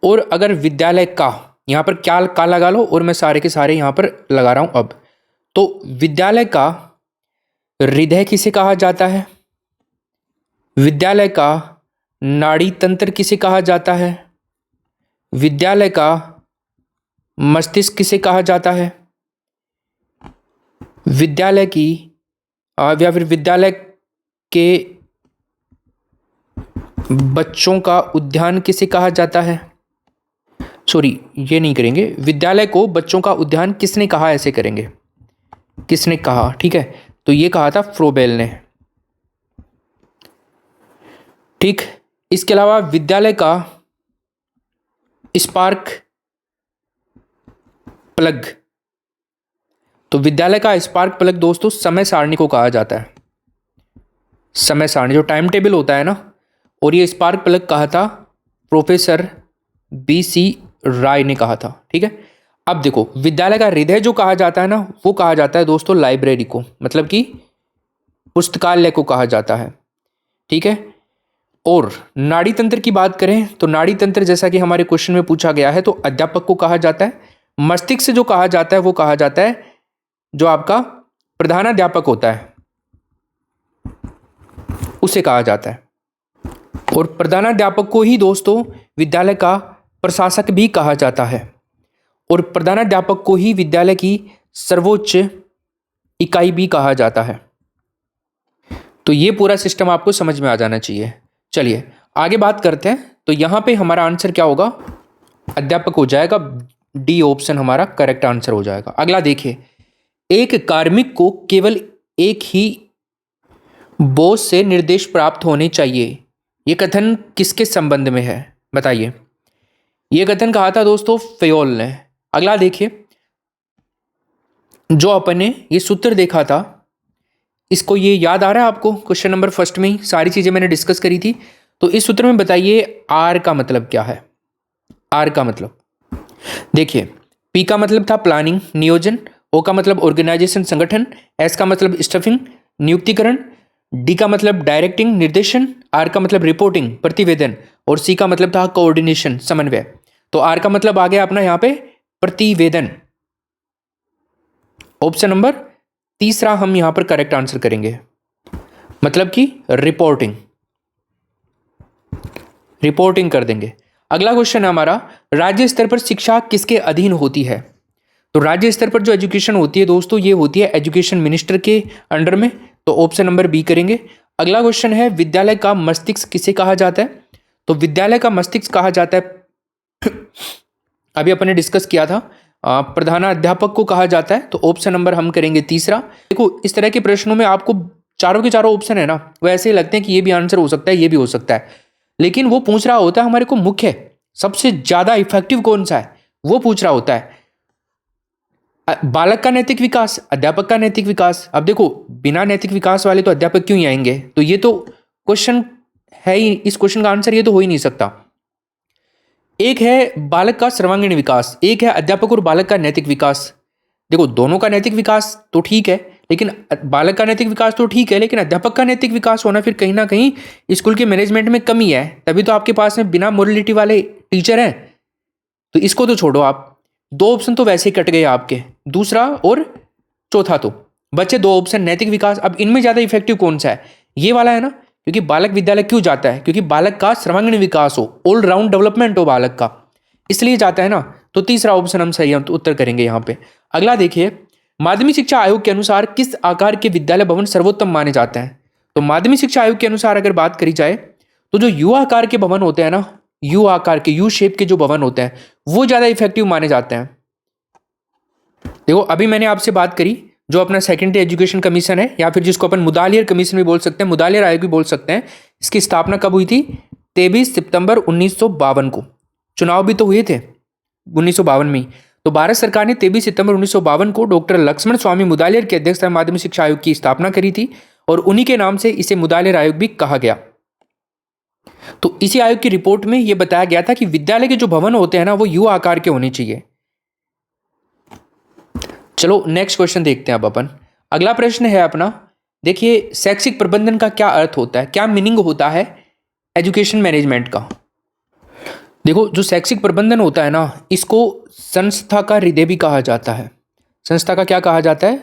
और अगर विद्यालय का यहाँ पर क्या का लगा लो और मैं सारे के सारे यहाँ पर लगा रहा हूँ अब। तो विद्यालय का हृदय किसे कहा जाता है, विद्यालय का नाड़ी तंत्र किसे कहा जाता है, विद्यालय का मस्तिष्क किसे कहा जाता है, विद्यालय की या फिर विद्यालय के बच्चों का उद्यान किसे कहा जाता है। सॉरी ये नहीं करेंगे, विद्यालय को बच्चों का उद्यान किसने कहा, ऐसे करेंगे किसने कहा, ठीक है। तो ये कहा था फ्रोबेल ने, ठीक। इसके अलावा विद्यालय का स्पार्क प्लग, तो विद्यालय का स्पार्क प्लग दोस्तों समय सारणी को कहा जाता है। समय सारणी जो टाइम टेबल होता है ना, और ये स्पार्क प्लग कहा था प्रोफेसर BC राय ने कहा था, ठीक है। अब देखो, विद्यालय का हृदय जो कहा जाता है ना, वो कहा जाता है दोस्तों लाइब्रेरी को, मतलब कि पुस्तकालय को कहा जाता है, ठीक है। और नाड़ी तंत्र की बात करें तो नाड़ी तंत्र, जैसा कि हमारे क्वेश्चन में पूछा गया है, तो अध्यापक को कहा जाता है। मस्तिष्क जो कहा जाता है वो कहा जाता है जो आपका प्रधानाध्यापक होता है, उसे कहा जाता है। और प्रधानाध्यापक को ही दोस्तों विद्यालय का प्रशासक भी कहा जाता है, और प्रधानाध्यापक को ही विद्यालय की सर्वोच्च इकाई भी कहा जाता है। तो ये पूरा सिस्टम आपको समझ में आ जाना चाहिए। चलिए आगे बात करते हैं। तो यहाँ पे हमारा आंसर क्या होगा, अध्यापक हो जाएगा, डी ऑप्शन हमारा करेक्ट आंसर हो जाएगा। अगला देखिए, एक कार्मिक को केवल एक ही बॉस से निर्देश प्राप्त होने चाहिए, ये कथन किसके संबंध में है बताइए। ये कथन कहा था दोस्तों फेयोल ने। अगला देखिए, जो अपन ने ये सूत्र देखा था, इसको ये याद आ रहा है आपको, क्वेश्चन नंबर फर्स्ट में ही सारी चीजें मैंने डिस्कस करी थी। तो इस सूत्र में बताइए आर का मतलब क्या है। आर का मतलब देखिए, पी का मतलब था प्लानिंग नियोजन, ओ का मतलब ऑर्गेनाइजेशन संगठन, एस का मतलब स्टफिंग नियुक्तिकरण, डी का मतलब डायरेक्टिंग निर्देशन, आर का मतलब रिपोर्टिंग प्रतिवेदन, और सी का मतलब था कोऑर्डिनेशन समन्वय। तो आर का मतलब आ गया अपना यहाँ पे प्रतिवेदन। ऑप्शन नंबर तीसरा हम यहां पर करेक्ट आंसर करेंगे, मतलब कि रिपोर्टिंग, रिपोर्टिंग कर देंगे। अगला क्वेश्चन है हमारा, राज्य स्तर पर शिक्षा किसके अधीन होती है। तो राज्य स्तर पर जो एजुकेशन होती है दोस्तों, ये होती है एजुकेशन मिनिस्टर के अंडर में। तो ऑप्शन नंबर बी करेंगे। अगला क्वेश्चन है, विद्यालय का मस्तिष्क किसे कहा जाता है। तो विद्यालय का मस्तिष्क कहा जाता है अभी अपन ने डिस्कस किया था, प्रधानाध्यापक को कहा जाता है। तो ऑप्शन नंबर हम करेंगे तीसरा। देखो इस तरह के प्रश्नों में आपको चारों के चारों ऑप्शन है ना, वो ऐसे ही लगते हैं कि ये भी आंसर हो सकता है, ये भी हो सकता है, लेकिन वो पूछ रहा होता है हमारे को मुख्य सबसे ज्यादा इफेक्टिव कौन सा है, वो पूछ रहा होता है। बालक का नैतिक विकास, अध्यापक का नैतिक विकास। अब देखो बिना नैतिक विकास वाले तो अध्यापक क्यों ही आएंगे, तो ये तो क्वेश्चन है ही, इस क्वेश्चन का आंसर ये तो हो ही नहीं सकता। एक है बालक का सर्वांगीण विकास, एक है अध्यापक और बालक का नैतिक विकास। देखो दोनों का नैतिक विकास तो ठीक है, लेकिन बालक का नैतिक विकास तो ठीक है, लेकिन अध्यापक का नैतिक विकास होना फिर कहीं ना कहीं स्कूल के मैनेजमेंट में कमी है, तभी तो आपके पास में बिना मोरलिटी वाले टीचर हैं। तो इसको तो छोड़ो आप, दो ऑप्शन तो वैसे ही कट गए आपके, दूसरा और चौथा तो बचे दो ऑप्शन नैतिक विकास। अब इनमें ज्यादा इफेक्टिव कौन सा है, ये वाला है ना, क्योंकि बालक विद्यालय क्यों जाता है, क्योंकि बालक का सर्वांगीण विकास हो, ऑल राउंड डेवलपमेंट हो बालक का, इसलिए जाता है ना। तो तीसरा ऑप्शन हम सही उत्तर करेंगे यहाँ पे। अगला देखिए, माध्यमिक शिक्षा आयोग के अनुसार किस आकार के विद्यालय भवन सर्वोत्तम माने जाते हैं। तो माध्यमिक शिक्षा आयोग के अनुसार अगर बात करी जाए तो जो यू आकार के भवन होते हैं ना, यू आकार के, यू शेप के जो भवन होते हैं, वो ज्यादा इफेक्टिव माने जाते हैं। देखो अभी मैंने आपसे बात करी, जो अपना सेकेंडरी एजुकेशन कमीशन है, या फिर जिसको अपन मुदालियर कमीशन भी बोल सकते हैं, मुदालियर आयोग भी बोल सकते हैं, इसकी स्थापना कब हुई थी, 23 सितंबर 1952 को। चुनाव भी तो हुए थे 1952 में। तो भारत सरकार ने 23 सितंबर 1952 को डॉक्टर लक्ष्मण स्वामी मुदालियर की अध्यक्षता में माध्यमिक शिक्षा आयोग की स्थापना करी थी, और उन्हीं के नाम से इसे मुदालियर आयोग भी कहा गया। तो इसी आयोग की रिपोर्ट में यह बताया गया था कि विद्यालय के जो भवन होते हैं ना, वो यू आकार के होने चाहिए। चलो नेक्स्ट क्वेश्चन देखते हैं अब अपन। अगला प्रश्न है अपना, देखिए शैक्षिक प्रबंधन का क्या अर्थ होता है, क्या मीनिंग होता है एजुकेशन मैनेजमेंट का। देखो जो शैक्षिक प्रबंधन होता है ना, इसको संस्था का हृदय भी कहा जाता है। संस्था का क्या कहा जाता है,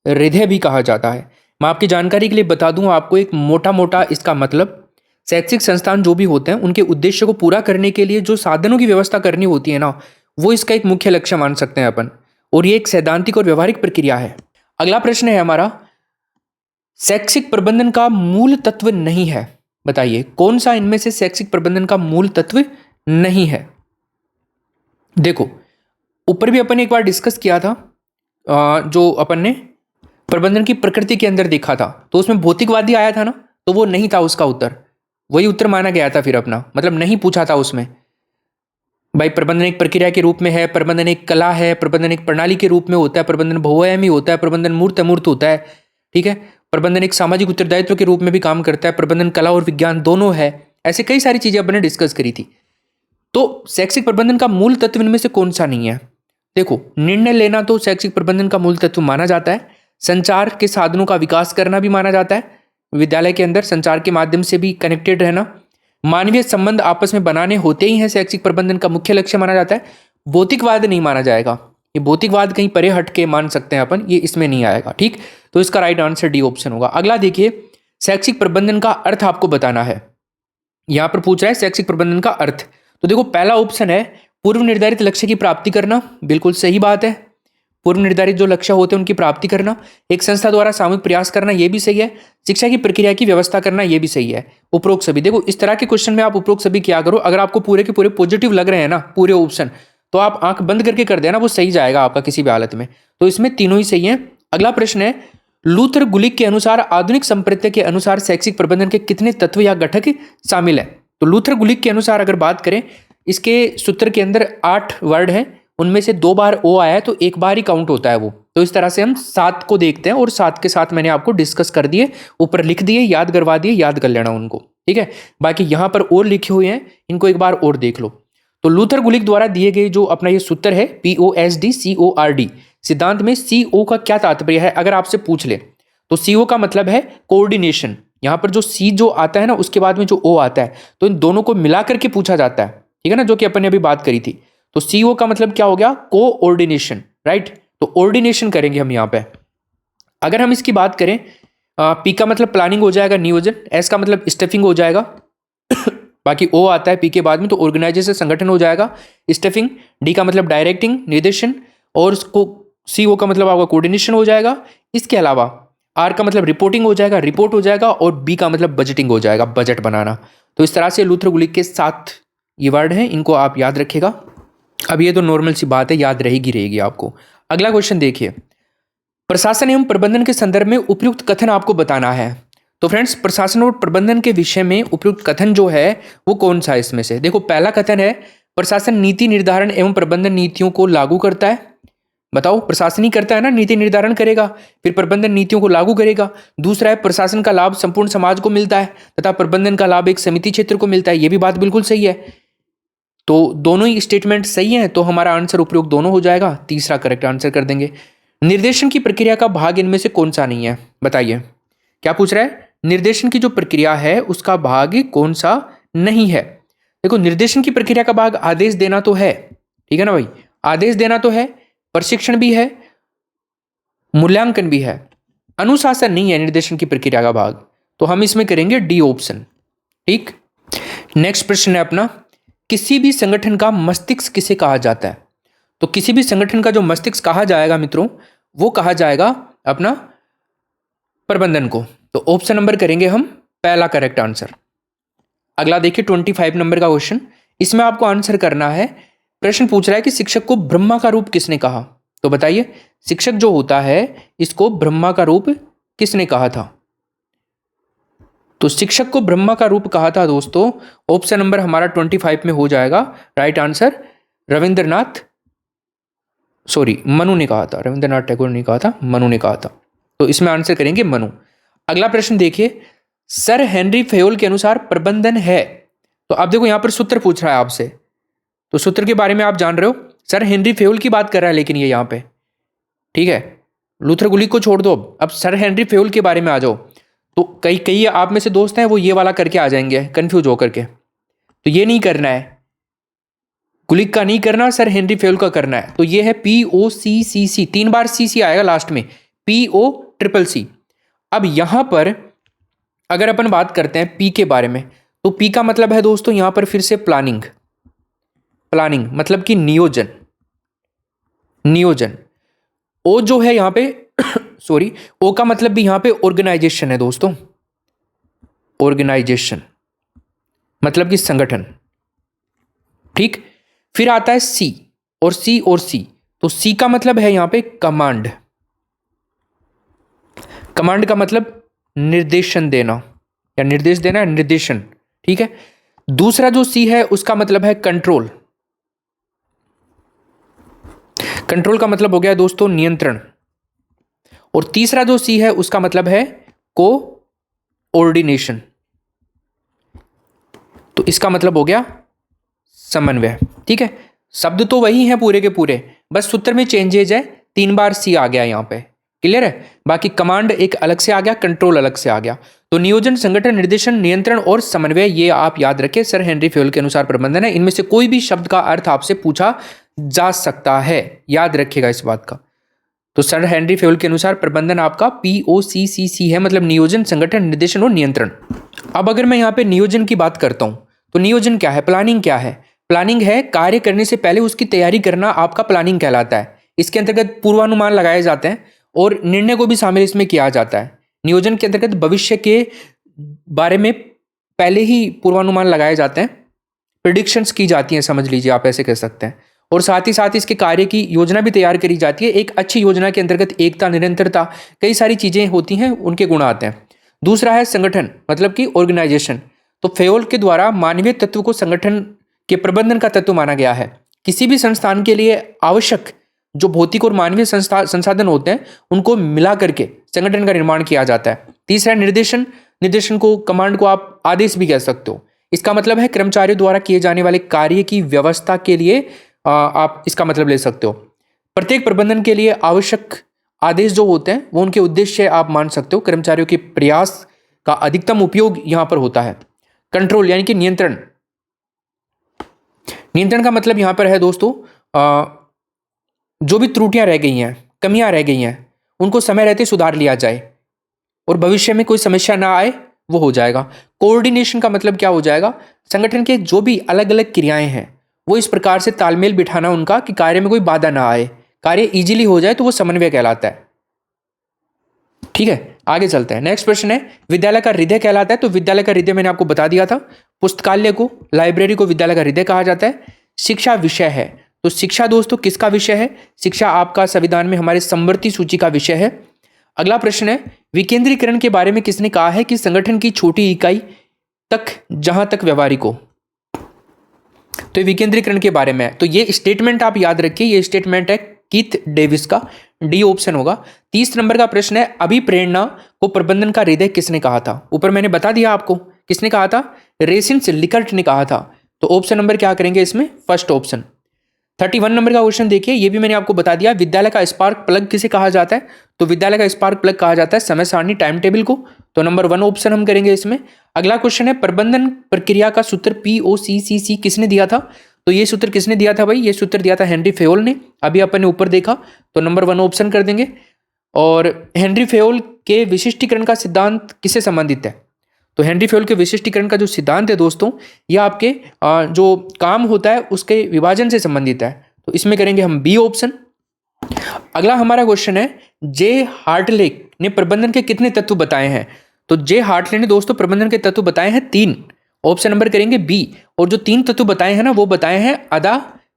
हृदय भी कहा जाता है। मैं आपकी जानकारी के लिए बता दूं आपको एक मोटा मोटा इसका मतलब, शैक्षिक संस्थान जो भी होते हैं उनके उद्देश्य को पूरा करने के लिए जो साधनों की व्यवस्था करनी होती है ना, वो इसका एक मुख्य लक्ष्य मान सकते हैं अपन, और ये एक सैद्धांतिक और व्यवहारिक प्रक्रिया है। अगला प्रश्न है हमारा, शैक्षिक प्रबंधन का मूल तत्व नहीं है, बताइए कौन सा इनमें से शैक्षिक प्रबंधन का मूल तत्व नहीं है। देखो ऊपर भी अपन ने एक बार डिस्कस किया था, जो अपन ने प्रबंधन की प्रकृति के अंदर देखा था, तो उसमें भौतिकवादी आया था ना, तो वो नहीं था उसका उत्तर, वही उत्तर माना गया था फिर अपना, मतलब नहीं पूछा था उसमें भाई प्रबंधन एक प्रक्रिया के रूप में है, प्रबंधन एक कला है, प्रबंधन एक प्रणाली के रूप में होता है, प्रबंधन बहुआयामी होता है, प्रबंधन मूर्त अमूर्त होता है, ठीक है, प्रबंधन एक सामाजिक उत्तरदायित्व के रूप में भी काम करता है, प्रबंधन कला और विज्ञान दोनों है, ऐसे कई सारी चीजें अपन ने डिस्कस करी थी। तो शैक्षिक प्रबंधन का मूल तत्व इनमें से कौन सा नहीं है, देखो, निर्णय लेना तो शैक्षिक प्रबंधन का मूल तत्व माना जाता है। संचार के साधनों का विकास करना भी माना जाता है। विद्यालय के अंदर संचार के माध्यम से भी कनेक्टेड रहना, मानवीय संबंध आपस में बनाने होते ही हैं, शैक्षिक प्रबंधन का मुख्य लक्ष्य माना जाता है। भौतिकवाद नहीं माना जाएगा, ये भौतिकवाद कहीं परे हट के मान सकते हैं अपन, ये इसमें नहीं आएगा। ठीक, तो इसका राइट आंसर डी ऑप्शन होगा। अगला देखिए, शैक्षिक प्रबंधन का अर्थ आपको बताना है। यहां पर पूछ रहा है शैक्षिक प्रबंधन का अर्थ। तो देखो, पहला ऑप्शन है पूर्व निर्धारित लक्ष्य की प्राप्ति करना, बिल्कुल सही बात है। पूर्व निर्धारित जो लक्ष्य होते हैं उनकी प्राप्ति करना। एक संस्था द्वारा सामूहिक प्रयास करना, यह भी सही है। शिक्षा की प्रक्रिया की व्यवस्था करना, यह भी सही है। उपरोक्त सभी, देखो इस तरह के क्वेश्चन में आप उपरोक्त सभी क्या करो, अगर आपको पूरे के पूरे पॉजिटिव लग रहे हैं ना पूरे ऑप्शन, तो आप आंख बंद करके कर देना, वो सही जाएगा आपका किसी भी हालत में। तो इसमें तीनों ही सही है। अगला प्रश्न है, लूथर गुलिक के अनुसार आधुनिक संप्रदाय के अनुसार शैक्षिक प्रबंधन के कितने तत्व या घटक शामिल है? तो लूथर गुलिक के अनुसार अगर बात करें, इसके सूत्र के अंदर 8 वर्ड हैं, उनमें से 2 बार ओ आया है, तो एक बार ही काउंट होता है वो। तो इस तरह से हम 7 को देखते हैं, और 7 के साथ मैंने आपको डिस्कस कर दिए, ऊपर लिख दिए, याद करवा दिए, याद कर लेना उनको। ठीक है, बाकी यहां पर और लिखे हुए हैं, इनको एक बार और देख लो। तो लूथर गुलिक द्वारा दिए गए जो अपना ये सूत्र है POSDCORD, सिद्धांत में CO का क्या तात्पर्य है अगर आपसे पूछ ले, तो CO का मतलब है कोऑर्डिनेशन। यहां पर जो C जो आता है ना, उसके बाद में जो O आता है, तो इन दोनों को मिला करके पूछा जाता है। ठीक है ना, जो कि अपन ने अभी बात करी थी। तो CO का मतलब क्या हो गया? Coordination, right. तो ऑर्डिनेशन करेंगे हम यहाँ पे। अगर हम इसकी बात करें, P का मतलब प्लानिंग हो जाएगा, नियोजन। S का मतलब स्टफिंग हो जाएगा बाकी O आता है P के बाद में, तो ऑर्गेनाइजेशन, संगठन हो जाएगा, स्टफिंग। D का मतलब डायरेक्टिंग, निर्देशन, और उसको CO का मतलब आपका कोऑर्डिनेशन हो जाएगा। इसके अलावा R का मतलब रिपोर्टिंग हो जाएगा, रिपोर्ट हो जाएगा, और B का मतलब बजटिंग हो जाएगा, बजट बनाना। तो इस तरह से लूथर गुलिक के 7 ये वर्ड हैं, इनको आप याद रखिएगा। अब ये तो नॉर्मल सी बात है, याद रहेगी आपको। अगला क्वेश्चन देखिए, प्रशासन एवं प्रबंधन के संदर्भ में उपयुक्त कथन आपको बताना है। तो फ्रेंड्स, प्रशासन और प्रबंधन के विषय में उपयुक्त कथन जो है वो कौन सा है इसमें से? देखो, पहला कथन है, प्रशासन नीति निर्धारण एवं प्रबंधन नीतियों को लागू करता है। बताओ, प्रशासन ही करता है ना, नीति निर्धारण करेगा, फिर प्रबंधन नीतियों को लागू करेगा। दूसरा है, प्रशासन का लाभ संपूर्ण समाज को मिलता है तथा प्रबंधन का लाभ एक समिति क्षेत्र को मिलता है। ये भी बात बिल्कुल सही है। तो दोनों ही स्टेटमेंट सही हैं, तो हमारा आंसर उपयुक्त दोनों हो जाएगा, तीसरा करेक्ट आंसर कर देंगे। निर्देशन की प्रक्रिया का भाग इनमें से कौन सा नहीं है? बताइए, क्या पूछ रहा है? निर्देशन की जो प्रक्रिया है उसका भाग कौन सा नहीं है? देखो, निर्देशन की प्रक्रिया का भाग आदेश देना तो है, ठीक है ना भाई, आदेश देना तो है, प्रशिक्षण भी है, मूल्यांकन भी है, अनुशासन नहीं है निर्देशन की प्रक्रिया का भाग। तो हम इसमें करेंगे डी ऑप्शन। ठीक, नेक्स्ट प्रश्न है अपना, किसी भी संगठन का मस्तिष्क किसे कहा जाता है? तो किसी भी संगठन का जो मस्तिष्क कहा जाएगा मित्रों, वो कहा जाएगा अपना प्रबंधन को। तो ऑप्शन नंबर करेंगे हम पहला करेक्ट आंसर। अगला देखिए 25 नंबर का क्वेश्चन, इसमें आपको आंसर करना है। प्रश्न पूछ रहा है कि शिक्षक को ब्रह्मा का रूप किसने कहा? तो बताइए, शिक्षक जो होता है इसको ब्रह्मा का रूप किसने कहा था? तो शिक्षक को ब्रह्मा का रूप कहा था दोस्तों, ऑप्शन नंबर हमारा 25 में हो जाएगा राइट आंसर, मनु ने कहा था। रविंद्रनाथ टैगोर ने कहा था, मनु ने कहा था। तो इसमें आंसर करेंगे मनु। अगला प्रश्न देखिए, सर हेनरी फेयोल के अनुसार प्रबंधन है। तो आप देखो, यहां पर सूत्र पूछ रहा है आपसे, तो सूत्र के बारे में आप जान रहे हो, सर हेनरी फेयोल की बात कर रहा है, लेकिन ये यहां पे ठीक है, लूथर गुलिक को छोड़ दो, अब सर हेनरी फेयोल के बारे में आ जाओ। तो कई आप में से दोस्त हैं वो ये वाला करके आ जाएंगे कंफ्यूज होकर के, तो ये नहीं करना है, गुलिक का नहीं करना, सर हेनरी फेयोल का करना है। तो ये है POCCC, 3 बार CC आएगा लास्ट में, POCCC। अब यहां पर अगर अपन बात करते हैं P के बारे में, तो P का मतलब है दोस्तों यहां पर फिर से प्लानिंग मतलब कि नियोजन। O जो है यहां पे सॉरी, O का मतलब भी यहां पे ऑर्गेनाइजेशन है दोस्तों, ऑर्गेनाइजेशन मतलब कि संगठन। ठीक, फिर आता है C और C, तो C का मतलब है यहां पे कमांड का मतलब निर्देशन देना या निर्देश देना, निर्देशन। ठीक है, दूसरा जो C है उसका मतलब है कंट्रोल का मतलब हो गया दोस्तों नियंत्रण, और तीसरा जो C है उसका मतलब है कोऑर्डिनेशन, तो इसका मतलब हो गया समन्वय। ठीक है, शब्द तो वही हैं पूरे के पूरे, बस सूत्र में चेंजेज है, 3 बार सी आ गया यहाँ पे, क्लियर है। बाकी कमांड एक अलग से आ गया, कंट्रोल अलग से आ गया। तो नियोजन, संगठन, निर्देशन, नियंत्रण और समन्वय, ये आप याद रखें, सर हेनरी फेयोल के अनुसार प्रबंधन है। इनमें से कोई भी शब्द का अर्थ आपसे पूछा जा सकता है, याद रखिएगा इस बात का। तो सर हेनरी फेयोल के अनुसार प्रबंधन आपका POCCC है, मतलब नियोजन, संगठन, निर्देशन और नियंत्रण। अब अगर मैं यहाँ पे नियोजन की बात करता हूं, तो नियोजन क्या है? प्लानिंग क्या है? प्लानिंग है कार्य करने से पहले उसकी तैयारी करना, आपका प्लानिंग कहलाता है। इसके अंतर्गत पूर्वानुमान लगाए जाते हैं और निर्णय को भी शामिल इसमें किया जाता है। नियोजन के अंतर्गत भविष्य के बारे में पहले ही पूर्वानुमान लगाए जाते हैं, प्रिडिक्शंस की जाती हैं, समझ लीजिए आप ऐसे कह सकते हैं। और साथ ही साथ इसके कार्य की योजना भी तैयार करी जाती है। एक अच्छी योजना के अंतर्गत एकता, निरंतरता, कई सारी चीजें होती हैं, उनके गुण आते हैं। दूसरा है संगठन, मतलब कि ऑर्गेनाइजेशन। तो फेयोल के द्वारा मानवीय तत्व को संगठन के प्रबंधन का तत्व माना गया है। किसी भी संस्थान के लिए आवश्यक जो भौतिक और मानवीय संसाधन होते हैं, उनको मिला करके संगठन का निर्माण किया जाता है। तीसरा है निर्देशन। निर्देशन को, कमांड को आप आदेश भी कह सकते हो। इसका मतलब है कर्मचारियों द्वारा किए जाने वाले कार्य की व्यवस्था के लिए आप इसका मतलब ले सकते हो। प्रत्येक प्रबंधन के लिए आवश्यक आदेश जो होते हैं वो उनके उद्देश्य आप मान सकते हो। कर्मचारियों के प्रयास का अधिकतम उपयोग यहां पर होता है। कंट्रोल यानी कि नियंत्रण। नियंत्रण का मतलब यहां पर है दोस्तों, जो भी त्रुटियां रह गई हैं, कमियां रह गई हैं, उनको समय रहते सुधार लिया जाए और भविष्य में कोई समस्या ना आए, वो हो जाएगा। कोऑर्डिनेशन का मतलब क्या हो जाएगा? संगठन के जो भी अलग अलग क्रियाएं हैं वो इस प्रकार से तालमेल बिठाना उनका कि कार्य में कोई बाधा ना आए, कार्य इजीली हो जाए, तो वो समन्वय कहलाता है। ठीक है, आगे चलते हैं। नेक्स्ट प्रश्न है, विद्यालय का हृदय कहलाता है। तो विद्यालय का हृदय मैंने आपको बता दिया था, पुस्तकालय को, लाइब्रेरी को विद्यालय का हृदय कहा जाता है। शिक्षा विषय है, तो शिक्षा दोस्तों किसका विषय है? शिक्षा आपका संविधान में हमारे समवर्ती सूची का विषय है। अगला प्रश्न है, विकेंद्रीकरण के बारे में किसने कहा है कि संगठन की छोटी इकाई तक जहां तक व्यवहारिक हो? तो विकेंद्रीकरण के बारे में, तो ये स्टेटमेंट आप याद रखिए, ये स्टेटमेंट है कीथ डेविस का, डी ऑप्शन होगा। 30 नंबर का प्रश्न है, अभिप्रेरणा को प्रबंधन का हृदय किसने कहा था? ऊपर मैंने बता दिया आपको, किसने कहा था? रेसिन्स लिकर्ट ने कहा था। तो ऑप्शन नंबर क्या करेंगे इसमें? First option. 31 नंबर का क्वेश्चन देखिए, ये भी मैंने आपको बता दिया, विद्यालय का स्पार्क प्लग किसे कहा जाता है? तो विद्यालय का स्पार्क प्लग कहा जाता है समय सारणी, टाइम टेबल को। तो नंबर 1 ऑप्शन हम करेंगे इसमें। अगला क्वेश्चन है, प्रबंधन प्रक्रिया का सूत्र POCCC किसने दिया था? तो ये सूत्र किसने दिया था भाई? ये सूत्र दिया था हेनरी फेयोल ने, अभी अपन ने ऊपर देखा। तो नंबर 1 ऑप्शन कर देंगे। और हेनरी फेयोल के विशिष्टीकरण का सिद्धांत किससे संबंधित है? तो हेनरी फेयोल के विशिष्टीकरण का जो सिद्धांत है दोस्तों, यह आपके जो काम होता है उसके विभाजन से संबंधित है। तो इसमें करेंगे हम बी ऑप्शन। अगला हमारा क्वेश्चन है, जे हार्टले ने प्रबंधन के कितने तत्व बताए हैं? तो जे हार्टले ने दोस्तों प्रबंधन के तत्व बताए हैं 3। ऑप्शन नंबर करेंगे बी। और जो 3 तत्व बताए हैं ना, वो बताए हैं अदा,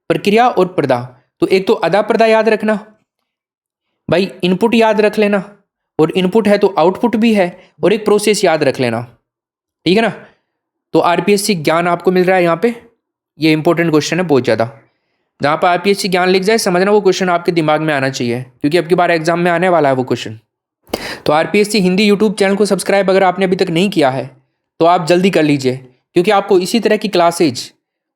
प्रक्रिया और प्रदा। तो एक तो अदा प्रदा याद रखना भाई, इनपुट याद रख लेना, और इनपुट है तो आउटपुट भी है, और एक प्रोसेस याद रख लेना, ठीक है ना। तो आरपीएससी ज्ञान आपको मिल रहा है यहाँ पे, ये इंपॉर्टेंट क्वेश्चन है बहुत ज़्यादा। जहाँ पर आरपीएससी ज्ञान लिख जाए, समझना वो क्वेश्चन आपके दिमाग में आना चाहिए, क्योंकि अब की बार एग्जाम में आने वाला है वो क्वेश्चन। तो आरपीएससी हिंदी यूट्यूब चैनल को सब्सक्राइब अगर आपने अभी तक नहीं किया है तो आप जल्दी कर लीजिए, क्योंकि आपको इसी तरह की क्लासेज,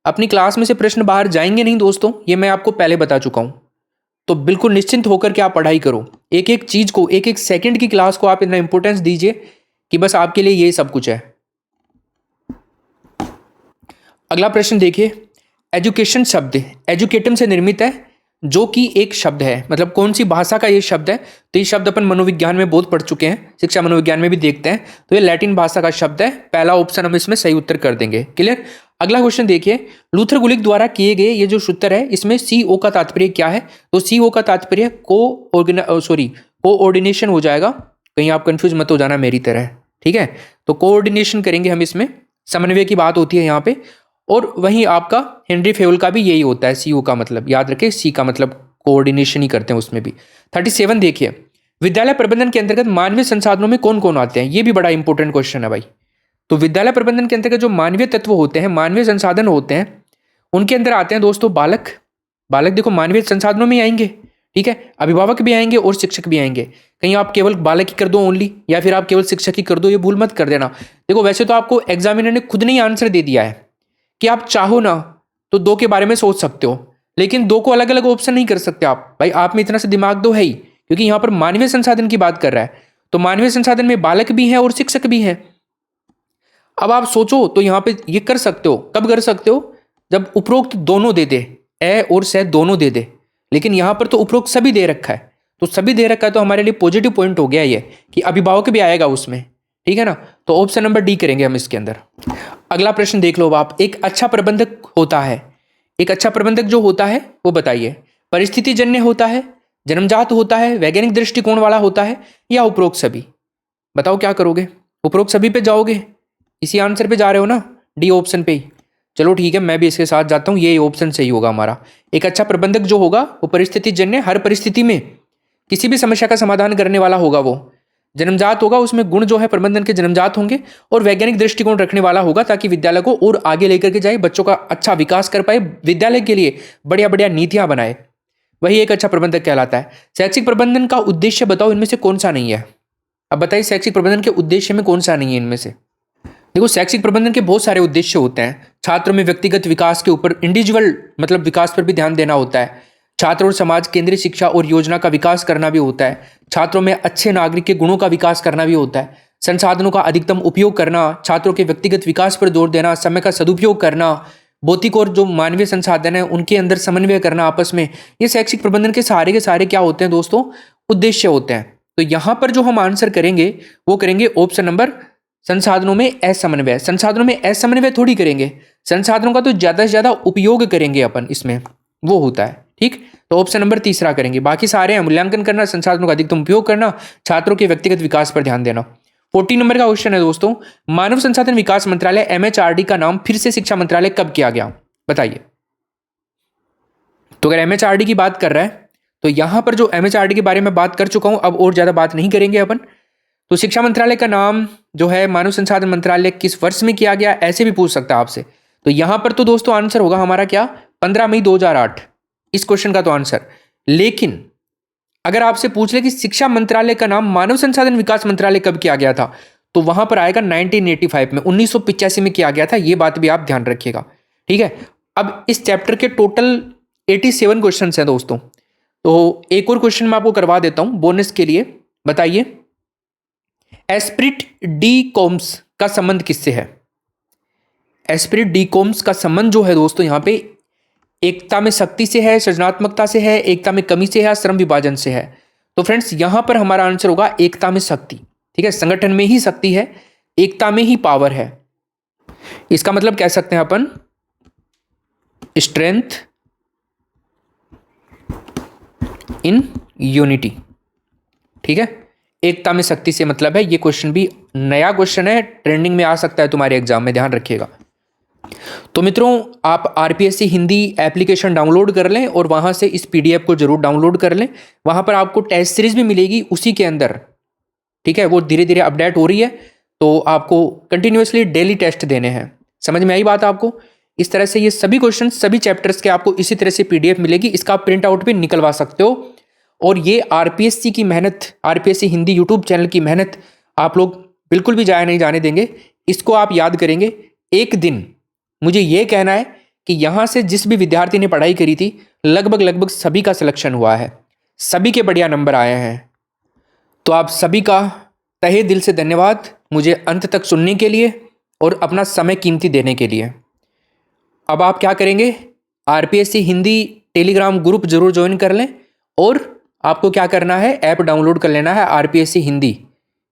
अपनी क्लास में से प्रश्न बाहर जाएंगे नहीं दोस्तों, ये मैं आपको पहले बता चुका हूँ। तो बिल्कुल निश्चिंत होकर के आप पढ़ाई करो, एक एक चीज़ को, एक एक सेकंड की क्लास को आप इतना इंपॉर्टेंस दीजिए कि बस आपके लिए ये सब कुछ है। अगला प्रश्न देखिए, एजुकेशन शब्द एजुकेटम से निर्मित है, जो कि एक शब्द है, मतलब कौन सी भाषा का ये शब्द है? तो ये शब्द अपन मनोविज्ञान में बहुत पढ़ चुके हैं, शिक्षा मनोविज्ञान में भी देखते हैं। तो ये लैटिन भाषा का शब्द है। पहला ऑप्शन हम इसमें सही उत्तर कर देंगे, क्लियर। अगला क्वेश्चन देखिए, लूथर गुलिक द्वारा किए गए ये जो सूत्र है, इसमें CO का तात्पर्य क्या है? तो CO का तात्पर्य कोऑर्डिनेशन हो जाएगा, कहीं आप कंफ्यूज मत हो जाना मेरी तरह, ठीक है। तो कोऑर्डिनेशन करेंगे हम इसमें, समन्वय की बात होती है यहाँ पे। और वहीं आपका हेनरी फेयोल का भी यही होता है, CO का मतलब याद रखें, C का मतलब कोऑर्डिनेशन ही करते हैं उसमें भी। 37 देखिए, विद्यालय प्रबंधन के अंतर्गत मानवीय संसाधनों में कौन कौन आते हैं? ये भी बड़ा इंपॉर्टेंट क्वेश्चन है भाई। तो विद्यालय प्रबंधन के अंतर्गत जो मानवीय तत्व होते हैं, मानवीय संसाधन होते हैं, उनके अंदर आते हैं दोस्तों बालक। बालक देखो मानवीय संसाधनों में आएंगे, ठीक है, अभिभावक भी आएंगे और शिक्षक भी आएंगे। कहीं आप केवल बालक ही कर दो ओनली, या फिर आप केवल शिक्षक ही कर दो, ये भूल मत कर देना। देखो वैसे तो आपको एग्जामिनर ने खुद ने ही आंसर दे दिया है कि आप चाहो ना तो 2 के बारे में सोच सकते हो, लेकिन दो को अलग अलग ऑप्शन नहीं कर सकते आप भाई, आप में इतना सा दिमाग दो है ही, क्योंकि यहाँ पर मानवीय संसाधन की बात कर रहा है, तो मानवीय संसाधन में बालक भी है और शिक्षक भी है। अब आप सोचो तो यहाँ पे ये कर सकते हो, कब कर सकते हो, जब उपरोक्त दोनों दे दे, ए और से दोनों दे दे, लेकिन यहाँ पर तो उपरोक्त सभी दे रखा है, तो सभी दे रखा है तो हमारे लिए पॉजिटिव पॉइंट हो गया ये कि अभिभावक भी आएगा उसमें, ठीक है ना। तो ऑप्शन नंबर डी करेंगे हम इसके अंदर। अगला प्रश्न देख लो आप, एक अच्छा प्रबंधक होता है, एक अच्छा प्रबंधक जो होता है वो बताइए, परिस्थिति जन्य होता है, जन्मजात होता है, वैज्ञानिक दृष्टिकोण वाला होता है, या उपरोक्त सभी। बताओ क्या करोगे, उपरोक्त सभी पे जाओगे, इसी आंसर पे जा रहे हो ना, डी ऑप्शन पे ही। चलो ठीक है, मैं भी इसके साथ जाता हूँ, ये ऑप्शन सही होगा हमारा। एक अच्छा प्रबंधक जो होगा वो परिस्थिति जन्य, हर परिस्थिति में किसी भी समस्या का समाधान करने वाला होगा, वो जन्मजात होगा, उसमें गुण जो है प्रबंधन के जन्मजात होंगे, और वैज्ञानिक दृष्टिकोण रखने वाला होगा ताकि विद्यालय को और आगे लेकर के जाए, बच्चों का अच्छा विकास कर पाए, विद्यालय के लिए बढ़िया बढ़िया नीतियां बनाए, वही एक अच्छा प्रबंधक कहलाता है। शैक्षिक प्रबंधन का उद्देश्य बताओ, इनमें से कौन सा नहीं है। अब बताइए शैक्षिक प्रबंधन के उद्देश्य में कौन सा नहीं है इनमें से। देखो शैक्षिक प्रबंधन के बहुत सारे उद्देश्य होते हैं, छात्रों में व्यक्तिगत विकास के ऊपर, इंडिविजुअल मतलब विकास पर भी ध्यान देना होता है, छात्र और समाज केंद्रीय शिक्षा और योजना का विकास करना भी होता है, छात्रों में अच्छे नागरिक के गुणों का विकास करना भी होता है, संसाधनों का अधिकतम उपयोग करना, छात्रों के व्यक्तिगत विकास पर जोर देना, समय का सदुपयोग करना, भौतिक और जो मानवीय संसाधन है उनके अंदर समन्वय करना आपस में, ये शैक्षिक प्रबंधन के सारे क्या होते हैं दोस्तों, उद्देश्य होते हैं। तो यहाँ पर जो हम आंसर करेंगे वो करेंगे ऑप्शन नंबर, संसाधनों में असमन्वय। संसाधनों में असमन्वय थोड़ी करेंगे, संसाधनों का तो ज्यादा से ज्यादा उपयोग करेंगे अपन, इसमें वो होता है, ठीक। तो ऑप्शन नंबर तीसरा करेंगे, बाकी सारे हैं मूल्यांकन करना, संसाधनों का अधिकतम उपयोग करना, छात्रों के व्यक्तिगत विकास पर ध्यान देना। 14 नंबर का क्वेश्चन है दोस्तों, मानव संसाधन विकास मंत्रालय MHRD का नाम फिर से शिक्षा मंत्रालय कब किया गया, बताइए। तो अगर MHRD की बात कर रहा है तो यहां पर जो MHRD के बारे में बात कर चुका हूं, अब और ज्यादा बात नहीं करेंगे अपन। तो शिक्षा मंत्रालय का नाम जो है मानव संसाधन मंत्रालय किस वर्ष में किया गया, ऐसे भी पूछ सकता है आपसे। तो यहां पर तो दोस्तों आंसर होगा हमारा क्या, 15 मई 2008, इस क्वेश्चन का तो आंसर। लेकिन अगर आपसे पूछ ले कि शिक्षा मंत्रालय का नाम मानव संसाधन विकास मंत्रालय कब किया गया था, तो वहां पर आएगा 1985 में, 1985 में किया गया था, ये बात भी आप ध्यान रखिएगा, ठीक है। अब इस चैप्टर के टोटल 87 क्वेश्चन हैं दोस्तों, तो एक और क्वेश्चन मैं आपको करवा देता हूं बोनस के लिए। बताइए एस्पिरिट डी कॉम्स का संबंध किससे है। एस्पिरिट डी कॉम्स का संबंध जो है दोस्तों यहाँ पे एकता में शक्ति से है, सृजनात्मकता से है, एकता में कमी से है, श्रम विभाजन से है। तो फ्रेंड्स यहां पर हमारा आंसर होगा एकता में शक्ति, ठीक है। संगठन में ही शक्ति है, एकता में ही पावर है। इसका मतलब कह सकते हैं अपन स्ट्रेंथ इन यूनिटी, ठीक है। एकता में शक्ति से मतलब है, ये क्वेश्चन भी नया क्वेश्चन है, ट्रेंडिंग में आ सकता है तुम्हारे एग्जाम में, ध्यान रखिएगा। तो मित्रों आप RPSC हिंदी एप्लीकेशन डाउनलोड कर लें और वहां से इस PDF को जरूर डाउनलोड कर लें, वहां पर आपको टेस्ट सीरीज भी मिलेगी उसी के अंदर, ठीक है। वो धीरे धीरे अपडेट हो रही है, तो आपको कंटिन्यूअसली डेली टेस्ट देने हैं। समझ में आई बात आपको। इस तरह से ये सभी क्वेश्चन सभी चैप्टर्स के आपको इसी तरह से PDF मिलेगी, इसका आप प्रिंट आउट भी निकलवा सकते हो। और ये RPSC की मेहनत, RPSC हिंदी यूट्यूब चैनल की मेहनत आप लोग बिल्कुल भी जाया नहीं जाने देंगे। इसको आप याद करेंगे, एक दिन मुझे ये कहना है कि यहाँ से जिस भी विद्यार्थी ने पढ़ाई करी थी लगभग सभी का सिलेक्शन हुआ है, सभी के बढ़िया नंबर आए हैं। तो आप सभी का तहे दिल से धन्यवाद मुझे अंत तक सुनने के लिए और अपना समय कीमती देने के लिए। अब आप क्या करेंगे, RPSC हिंदी टेलीग्राम ग्रुप जरूर ज्वाइन कर लें, और आपको क्या करना है, ऐप डाउनलोड कर लेना है RPSC हिंदी,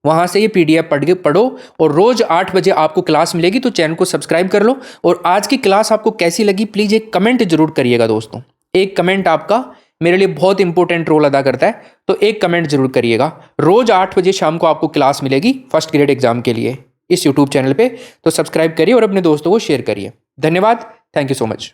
वहां से ये PDF पढ़ो, और रोज 8 बजे आपको क्लास मिलेगी। तो चैनल को सब्सक्राइब कर लो, और आज की क्लास आपको कैसी लगी प्लीज एक कमेंट जरूर करिएगा दोस्तों। एक कमेंट आपका मेरे लिए बहुत इंपॉर्टेंट रोल अदा करता है, तो एक कमेंट जरूर करिएगा। रोज 8 बजे शाम को आपको क्लास मिलेगी फर्स्ट ग्रेड एग्जाम के लिए इस यूट्यूब चैनल पे, तो सब्सक्राइब करिए और अपने दोस्तों को शेयर करिए। धन्यवाद, थैंक यू सो मच।